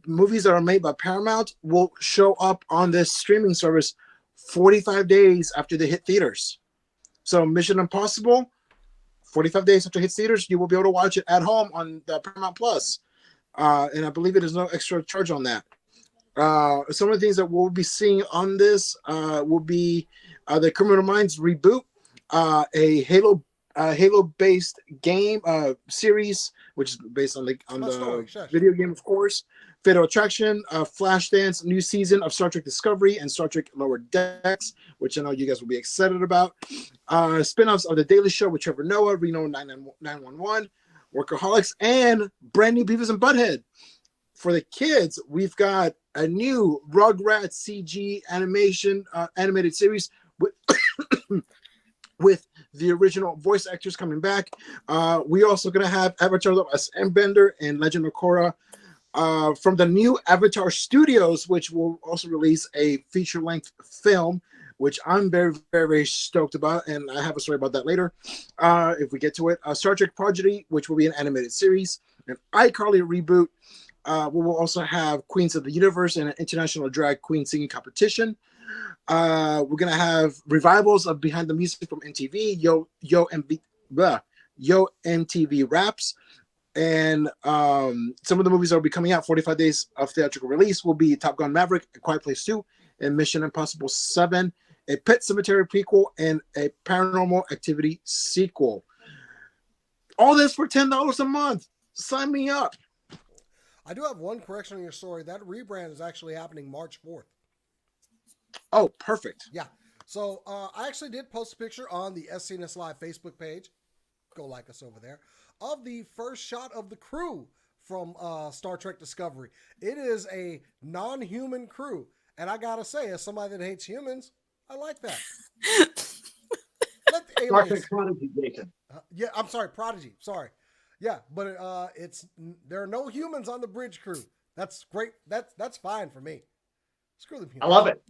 movies that are made by Paramount will show up on this streaming service 45 days after they hit theaters. So Mission Impossible, 45 days after it hits theaters, you will be able to watch it at home on the Paramount Plus. And I believe it is no extra charge on that. Some of the things that we'll be seeing on this will be the Criminal Minds reboot, a Halo-based game series, which is based on the video game, of course. Fatal Attraction, Flashdance, new season of Star Trek Discovery and Star Trek Lower Decks, which I know you guys will be excited about. Spin-offs of The Daily Show with Trevor Noah, Reno 911, Workaholics, and brand new Beavis and Butthead. For the kids, we've got a new Rugrats CG animated series with the original voice actors coming back. We also going to have Avatar as Airbender and Legend of Korra from the new Avatar Studios, which will also release a feature-length film, which I'm very, very, very stoked about, and I have a story about that later if we get to it. Star Trek Prodigy, which will be an animated series, an iCarly reboot. We will also have Queens of the Universe and an international drag queen singing competition. We're going to have revivals of Behind the Music from MTV, Yo MTV Raps. And some of the movies that will be coming out 45 days of theatrical release will be Top Gun Maverick, A Quiet Place 2, and Mission Impossible 7, a Pet Sematary prequel, and a Paranormal Activity sequel. All this for $10 a month. Sign me up. I do have one correction on your story. That rebrand is actually happening March 4th. Oh, perfect. Yeah. So I actually did post a picture on the SCNS Live Facebook page. Go like us over there. Of the first shot of the crew from Star Trek Discovery. It is a non-human crew. And I gotta say, as somebody that hates humans, I like that. Let the Star aliens... Trek Prodigy, Jason. yeah, I'm sorry, Prodigy. Sorry. Yeah, but there are no humans on the bridge crew. That's great. That's fine for me. Screw them humans. I love it.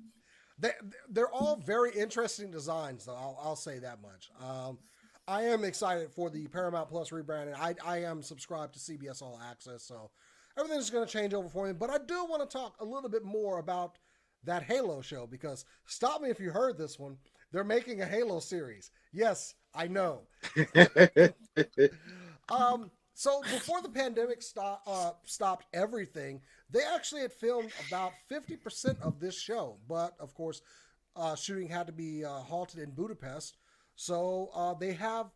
They're all very interesting designs, though. I'll say that much. I am excited for the Paramount Plus rebranding. I am subscribed to CBS All Access, so everything's going to change over for me. But I do want to talk a little bit more about that Halo show, because stop me if you heard this one. They're making a Halo series. Yes, I know. So before the pandemic stopped everything, they actually had filmed about 50% of this show. But, of course, shooting had to be halted in Budapest. So they have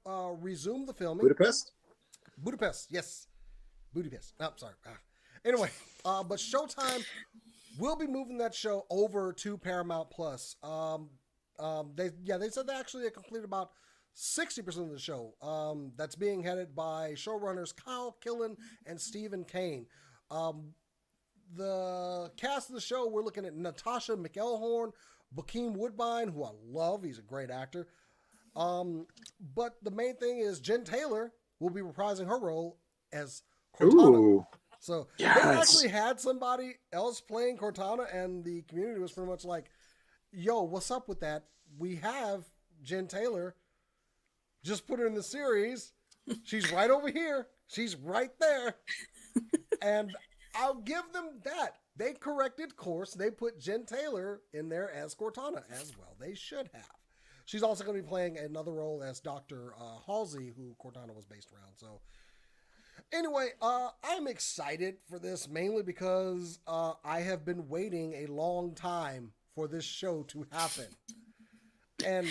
resumed the filming. Budapest? Budapest, yes. Budapest. Oh, sorry. Anyway, but Showtime will be moving that show over to Paramount Plus. They said they actually completed about 60% of the show. That's being headed by showrunners Kyle Killen and Stephen Kane. The cast of the show, we're looking at Natasha McElhorn, Bokeem Woodbine, who I love. He's a great actor. But the main thing is Jen Taylor will be reprising her role as Cortana. Ooh. So yes. they actually had somebody else playing Cortana, and the community was pretty much like, yo, what's up with that? We have Jen Taylor. Just put her in the series. She's right over here. She's right there. And I'll give them that. They corrected course. They put Jen Taylor in there as Cortana, as well they should have. She's also going to be playing another role as Dr. Halsey, who Cortana was based around. So anyway, I'm excited for this, mainly because I have been waiting a long time for this show to happen. And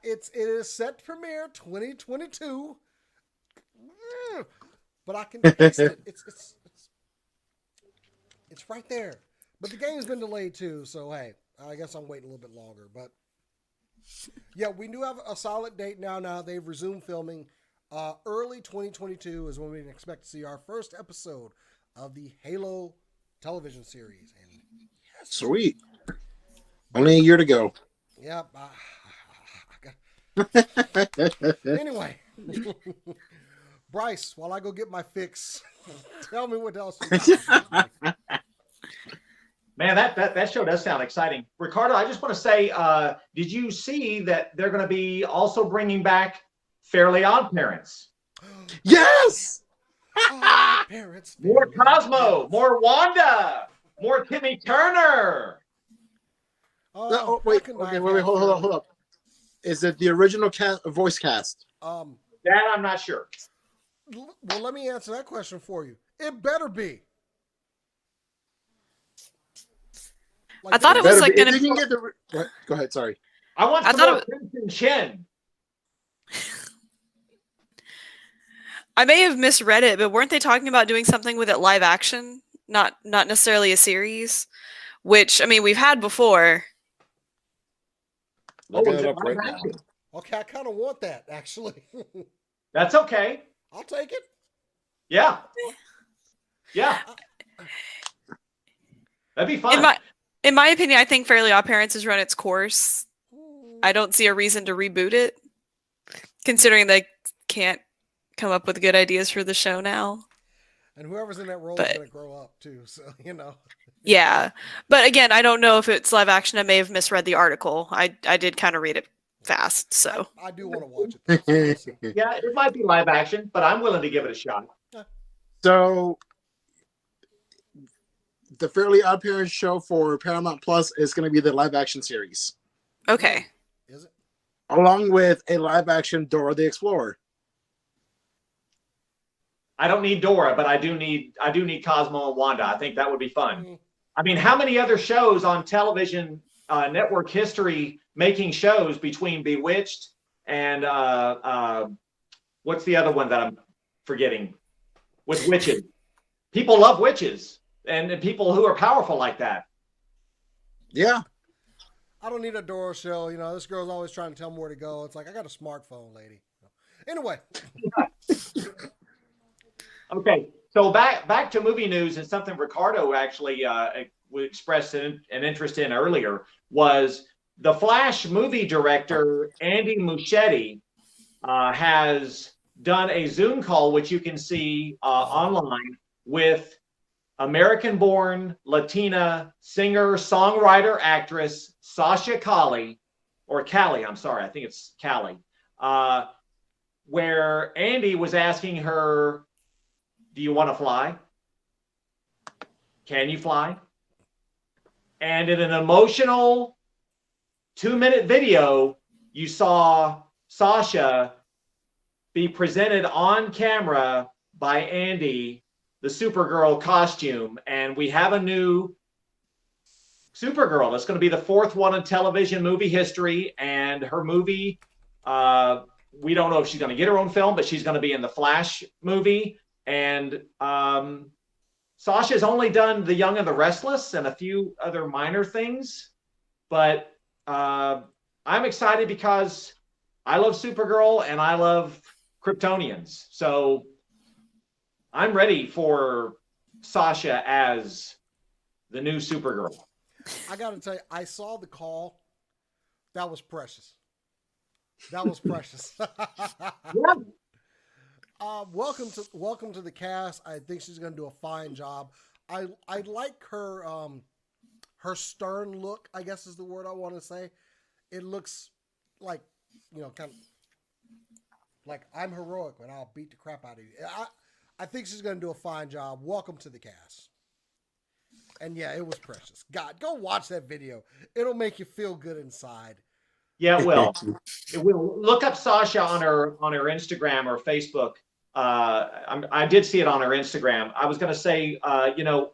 it is set to premiere 2022, but I can taste it. It's right there. But the game's been delayed too, so hey, I guess I'm waiting a little bit longer. But yeah, we do have a solid date now. Now they've resumed filming. Early 2022 is when we can expect to see our first episode of the Halo television series. And yes, sweet. Only a year to go. Yep. Anyway, Bryce, while I go get my fix, tell me what else you got. Man, that show does sound exciting. Ricardo, I just want to say, did you see that they're going to be also bringing back Fairly Odd Parents? Yes! Parents. More Cosmo, more Wanda, more Timmy Turner. Wait, hold up. Is it the original voice cast? That I'm not sure. Well, let me answer that question for you. It better be. I thought it was like going to be. Go ahead, sorry. I want some more Crimson Chin. I may have misread it, but weren't they talking about doing something with it live action? Not necessarily a series, which, I mean, we've had before. Looking it up right now. Okay, I kind of want that, actually. That's okay. I'll take it. Yeah. Yeah. That'd be fun. In my opinion, I think Fairly Odd Parents has run its course. I don't see a reason to reboot it, considering they can't come up with good ideas for the show now. And whoever's in that role is going to grow up, too, so, you know. Yeah. But again, I don't know if it's live action. I may have misread the article. I did kind of read it fast, so. I do want to watch it. Yeah, it might be live action, but I'm willing to give it a shot. So, the Fairly Odd Parents show for Paramount Plus is going to be the live action series. Okay. Is it? Along with a live action Dora the Explorer. I don't need Dora, but I do need Cosmo and Wanda. I think that would be fun. I mean, how many other shows on television network history making shows between Bewitched and what's the other one that I'm forgetting? With witches. people love witches and people who are powerful like that. Yeah. I don't need a door shell. You know, this girl's always trying to tell me where to go. It's like, I got a smartphone, lady. Anyway. Okay, so back to movie news, and something Ricardo actually expressed an interest in earlier was the Flash movie director Andy Muschietti has done a Zoom call, which you can see online, with American-born Latina singer, songwriter, actress Sasha Callie, I'm sorry, I think it's Callie, where Andy was asking her, do you want to fly? Can you fly? And in an emotional 2-minute video, you saw Sasha be presented on camera by Andy, the Supergirl costume. And we have a new Supergirl. It's going to be the 4th one in television movie history. And her movie, we don't know if she's going to get her own film, but she's going to be in the Flash movie. And Sasha's only done The Young and the Restless and a few other minor things. But I'm excited because I love Supergirl and I love Kryptonians. So I'm ready for Sasha as the new Supergirl. I got to tell you, I saw the call. That was precious. That was precious. Yeah. Welcome to the cast. I think she's going to do a fine job. I like her her stern look, I guess is the word I want to say. It looks like, you know, kind of like I'm heroic and I'll beat the crap out of you. I think she's going to do a fine job. Welcome to the cast. And yeah, it was precious. God, go watch that video. It'll make you feel good inside. Yeah, it will. It will. Look up Sasha on her Instagram or Facebook. I did see it on her Instagram. I was going to say,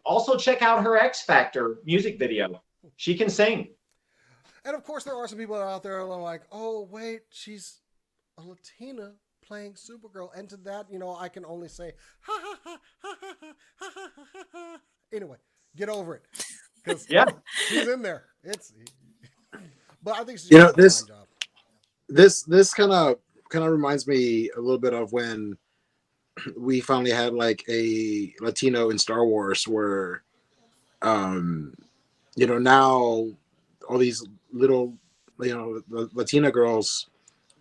also check out her X Factor music video. She can sing. And of course, there are some people out there who are like, oh, wait, she's a Latina playing Supergirl. And to that, I can only say, ha, ha, ha, ha, ha, ha, ha, ha, ha. Anyway, get over it. Because she's in there. But I think she's doing a fine job. This kind of reminds me a little bit of when we finally had like a Latino in Star Wars, where now all these little Latina girls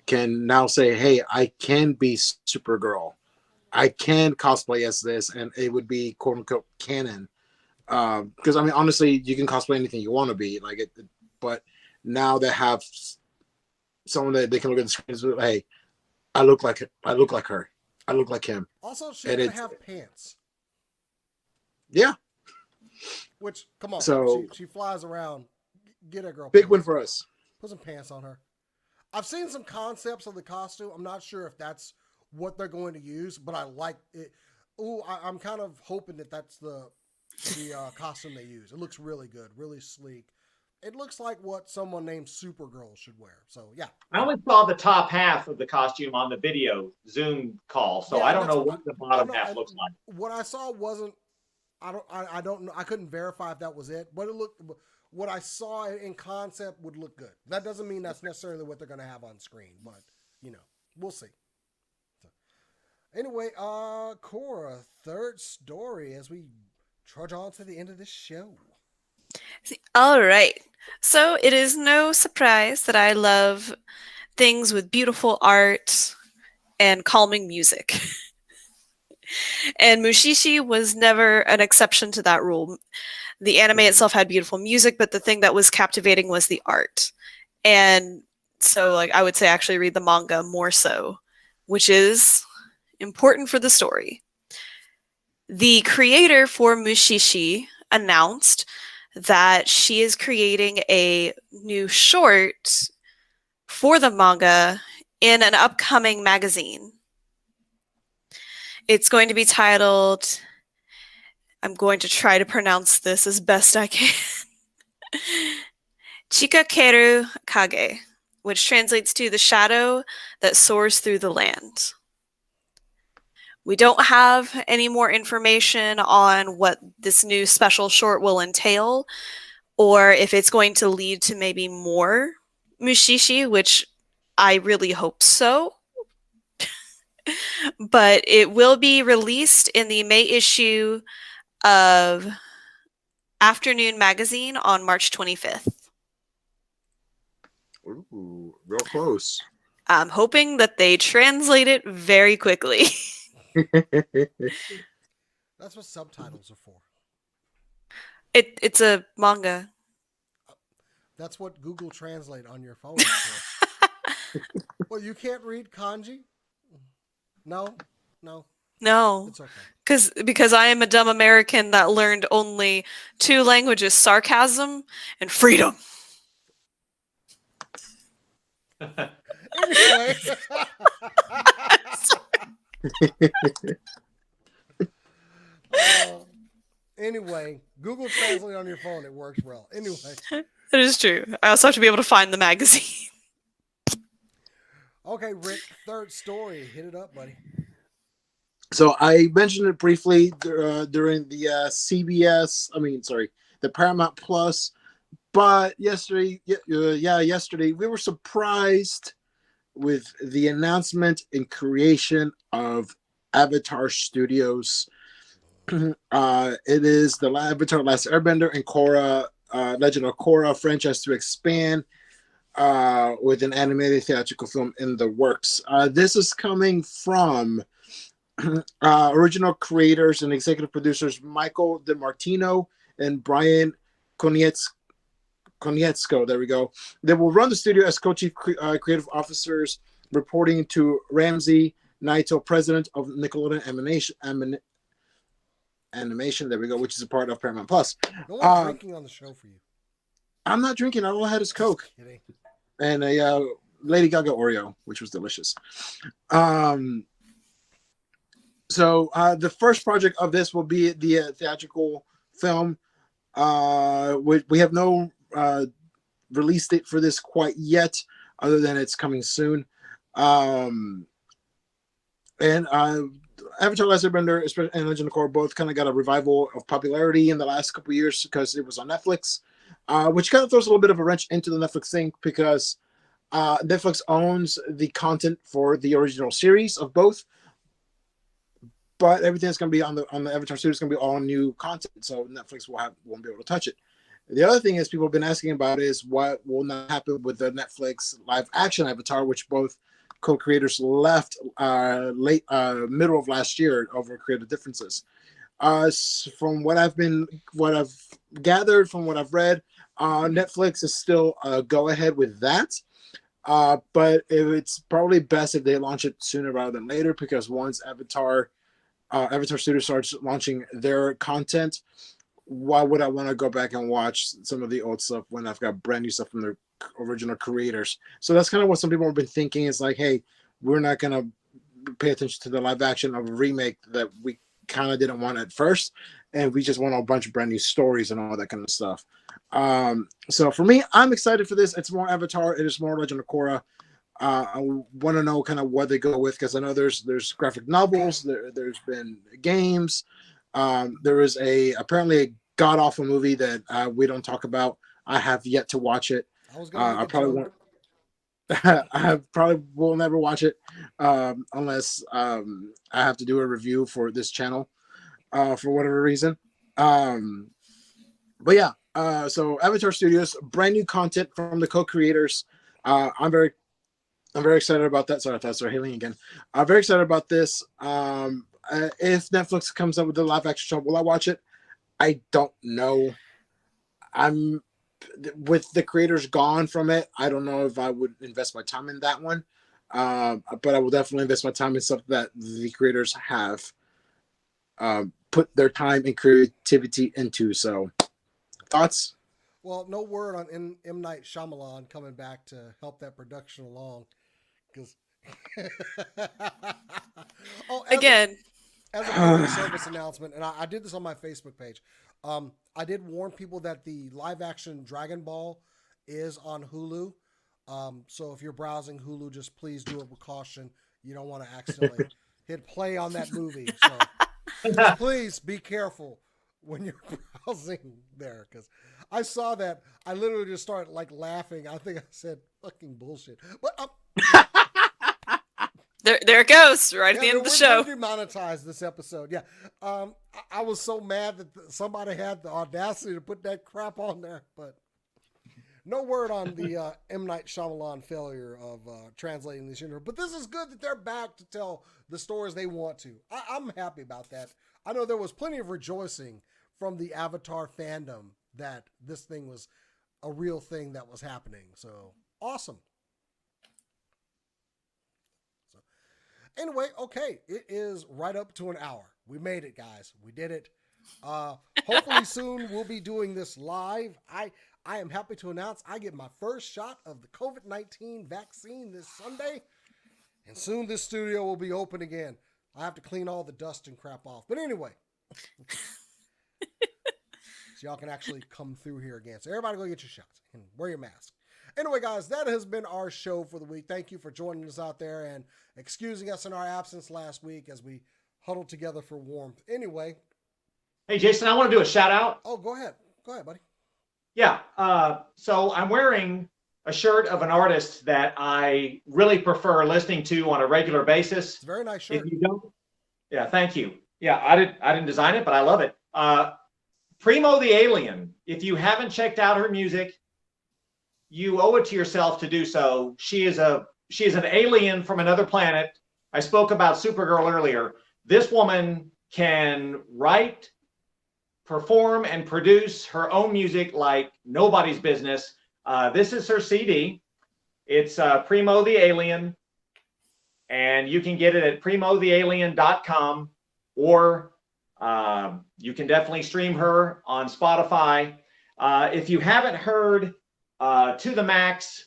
can now say, hey, I can be Supergirl, I can cosplay as this, and it would be quote unquote canon, because I mean, honestly, you can cosplay anything you want to be, like it, but now they have someone that they can look at the screen and say, hey, I look like her, I look like him. Also, she's going to have pants. Yeah. Which, come on, so she flies around. Get a girl. Big pants. win for us. Put some pants on her. I've seen some concepts of the costume. I'm not sure if that's what they're going to use, but I like it. Ooh, I'm kind of hoping that that's the costume they use. It looks really good, really sleek. It looks like what someone named Supergirl should wear. So, yeah. I only saw the top half of the costume on the video Zoom call, so I don't know what the bottom half looks like. What I saw wasn't. I don't know. I couldn't verify if that was it, but it looked. What I saw in concept would look good. That doesn't mean that's necessarily what they're going to have on screen, but we'll see. So, anyway, Cora, third story as we trudge on to the end of this show. All right. So it is no surprise that I love things with beautiful art and calming music. And Mushishi was never an exception to that rule. The anime itself had beautiful music, but the thing that was captivating was the art. And so, I would say actually read the manga more so, which is important for the story. The creator for Mushishi announced that she is creating a new short for the manga in an upcoming magazine. It's going to be titled, I'm going to try to pronounce this as best I can, Chikakeru Kage, which translates to the shadow that soars through the land. We don't have any more information on what this new special short will entail, or if it's going to lead to maybe more Mushishi, which I really hope so. But it will be released in the May issue of Afternoon Magazine on March 25th. Ooh, real close. I'm hoping that they translate it very quickly. That's what subtitles are for. It's a manga. That's what Google Translate on your phone is for. Well, you can't read kanji? No? No. It's okay. Because I am a dumb American that learned only 2 languages, sarcasm and freedom. Anyway. Anyway, Google Translate on your phone, it works well. Anyway. That is true. I also have to be able to find the magazine. Okay, Rick, third story. Hit it up, buddy. So I mentioned it briefly during the the Paramount Plus. But yesterday we were surprised with the announcement and creation of Avatar Studios. It is the Avatar: Last Airbender and Korra, Legend of Korra franchise to expand with an animated theatrical film in the works. This is coming from original creators and executive producers Michael DeMartino and Brian Konietzko. There we go. They will run the studio as co-chief creative officers, reporting to Ramsey Naito, president of Nickelodeon Animation. There we go, which is a part of Paramount Plus. No one drinking on the show for you. I'm not drinking. All I had is Coke. Just kidding. And a Lady Gaga Oreo, which was delicious. So the first project of this will be the theatrical film. We have no release date for this quite yet, other than it's coming soon. And Avatar: Last Airbender and Legend of Korra both kind of got a revival of popularity in the last couple of years because it was on Netflix, which kind of throws a little bit of a wrench into the Netflix thing because Netflix owns the content for the original series of both, but everything's going to be on the Avatar Studios is going to be all new content, so Netflix won't be able to touch it. The other thing is people have been asking about is what will not happen with the Netflix live action Avatar, which both co-creators left middle of last year over creative differences. From what I've gathered, from what I've read, Netflix is still go ahead with that. But it's probably best if they launch it sooner rather than later, because once Avatar Studio starts launching their content, why would I want to go back and watch some of the old stuff when I've got brand new stuff from the original creators? So that's kind of what some people have been thinking. Is like, hey, we're not going to pay attention to the live action of a remake that we kind of didn't want at first, and we just want a bunch of brand new stories and all that kind of stuff. So for me, I'm excited for this. It's more Avatar. It is more Legend of Korra. I want to know kind of what they go with, because I know there's graphic novels, there's been games. There is apparently a god awful movie that we don't talk about. I have yet to watch it. I probably won't. I probably will never watch it unless I have to do a review for this channel for whatever reason. But yeah, so Avatar Studios, brand new content from the co-creators. I'm very excited about that. Sorry, I thought I started hailing again. I'm very excited about this. If Netflix comes up with the live action show, will I watch it? I don't know. I'm with the creators gone from it. I don't know if I would invest my time in that one. But I will definitely invest my time in stuff that the creators have put their time and creativity into. So, thoughts? Well, no word on M. Night Shyamalan coming back to help that production along. Because Again, as a public service announcement, and I did this on my Facebook page, I did warn people that the live action Dragon Ball is on Hulu. So if you're browsing Hulu, just please do it with caution. You don't want to accidentally hit play on that movie. So just please be careful when you're browsing there, because I saw that. I literally just started like laughing. I think I said fucking bullshit. But There it goes, right at the end of the show. We're demonetized this episode. Yeah. I was so mad that somebody had the audacity to put that crap on there, but no word on the M. Night Shyamalan failure of translating this universe. But this is good that they're back to tell the stories they want to. I'm happy about that. I know there was plenty of rejoicing from the Avatar fandom that this thing was a real thing that was happening. So awesome. So anyway, okay, it is right up to an hour. We made it, guys. We did it. Hopefully soon we'll be doing this live. I am happy to announce I get my first shot of the COVID-19 vaccine this Sunday, and soon this studio will be open again. I have to clean all the dust and crap off. But anyway, so y'all can actually come through here again. So everybody go get your shots and wear your mask. Anyway, guys, that has been our show for the week. Thank you for joining us out there and excusing us in our absence last week as we huddled together for warmth. Anyway. Hey, Jason, I want to do a shout out. Oh, go ahead. Go ahead, buddy. Yeah. So I'm wearing a shirt of an artist that I really prefer listening to on a regular basis. It's a very nice shirt. If you don't, yeah, thank you. Yeah, I didn't design it, but I love it. Primo the Alien. If you haven't checked out her music, you owe it to yourself to do so. She is an alien from another planet. I spoke about Supergirl earlier. This woman can write, perform, and produce her own music like nobody's business. This is her CD. It's Primo the Alien, and you can get it at primothealien.com, or you can definitely stream her on Spotify. If you haven't heard To the Max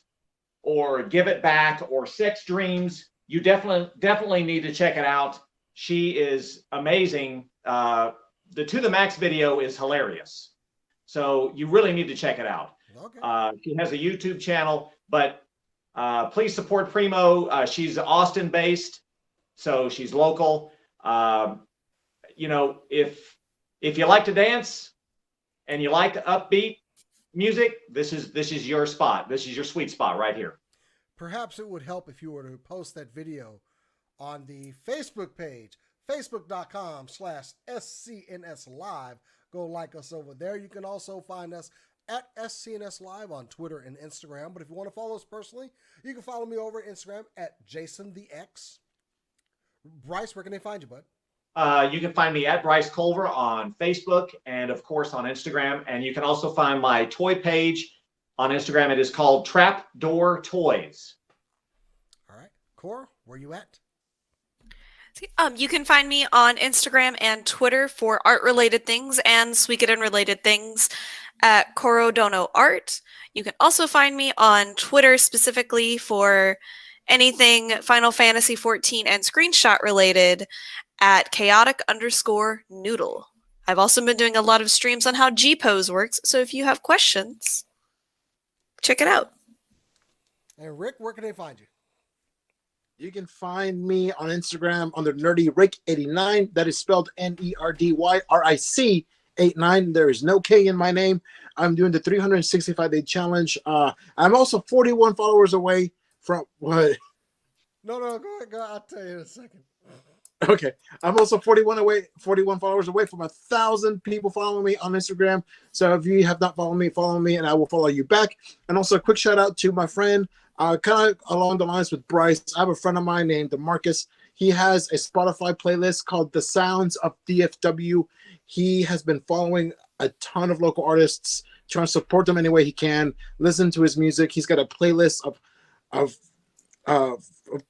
or Give It Back or Sex Dreams, you definitely need to check it out. She is amazing. The To the Max video is hilarious. So you really need to check it out. Okay. She has a YouTube channel, but please support Primo. She's Austin based, so she's local. You know, if you like to dance and you like the upbeat music, this is your spot. This is your sweet spot right here. Perhaps it would help if you were to post that video on the Facebook page, facebook.com/SCNS Live. Go like us over there. You can also find us at SCNS Live on Twitter and Instagram. But if you want to follow us personally, you can follow me over at Instagram at JasonTheX. Bryce, where can they find you, bud? You can find me at Bryce Culver on Facebook and, of course, on Instagram. And you can also find my toy page on Instagram. It is called Trapdoor Toys. All right. Cora, where you at? You can find me on Instagram and Twitter for art-related things and Suikoden-related things at Corodono Art. You can also find me on Twitter specifically for anything Final Fantasy XIV and screenshot-related at chaotic_noodle. I've also been doing a lot of streams on how G-Pose works, so if you have questions, check it out. And Rick, where can they find you? You can find me on Instagram under NerdyRick89. That is spelled NERDYRIC89. There is no K in my name. I'm doing the 365-day challenge. I'm also 41 followers away from what? No, go ahead. I'll tell you in a second. Okay, I'm also 41 followers away from 1,000 people following me on Instagram. So if you have not followed me, follow me, and I will follow you back. And also a quick shout out to my friend, kind of along the lines with Bryce. I have a friend of mine named DeMarcus. He has a Spotify playlist called The Sounds of DFW. He has been following a ton of local artists, trying to support them any way he can. Listen to his music. He's got a playlist of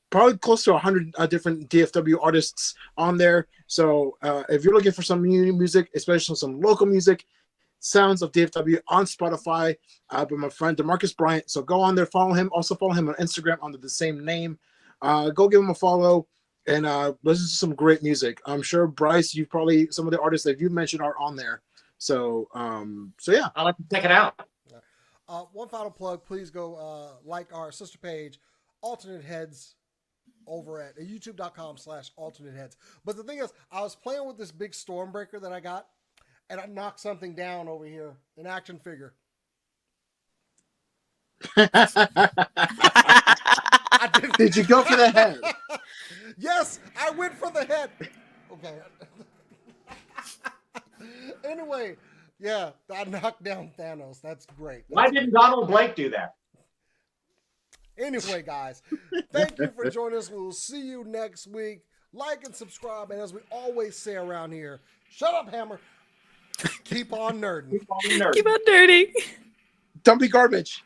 probably close to 100 different DFW artists on there. So if you're looking for some new music, especially some local music, Sounds of DFW on Spotify by my friend DeMarcus Bryant. So go on there, follow him. Also follow him on Instagram under the same name. Go give him a follow and listen to some great music. I'm sure, Bryce, you probably, some of the artists that you mentioned are on there. So yeah. I'd like to check it out. One final plug, please go like our sister page, Alternate Heads over at youtube.com/alternate heads. But the thing is, I was playing with this big Stormbreaker that I got, and I knocked something down over here, an action figure. I didn't. Did you go for the head? Yes, I went for the head. Okay. Anyway, yeah, I knocked down Thanos. That's great. Why didn't Donald Blake do that? Anyway, guys, thank you for joining us. We'll see you next week. Like and subscribe. And as we always say around here, shut up, Hammer. Keep on nerding. Keep on nerding. Don't be garbage.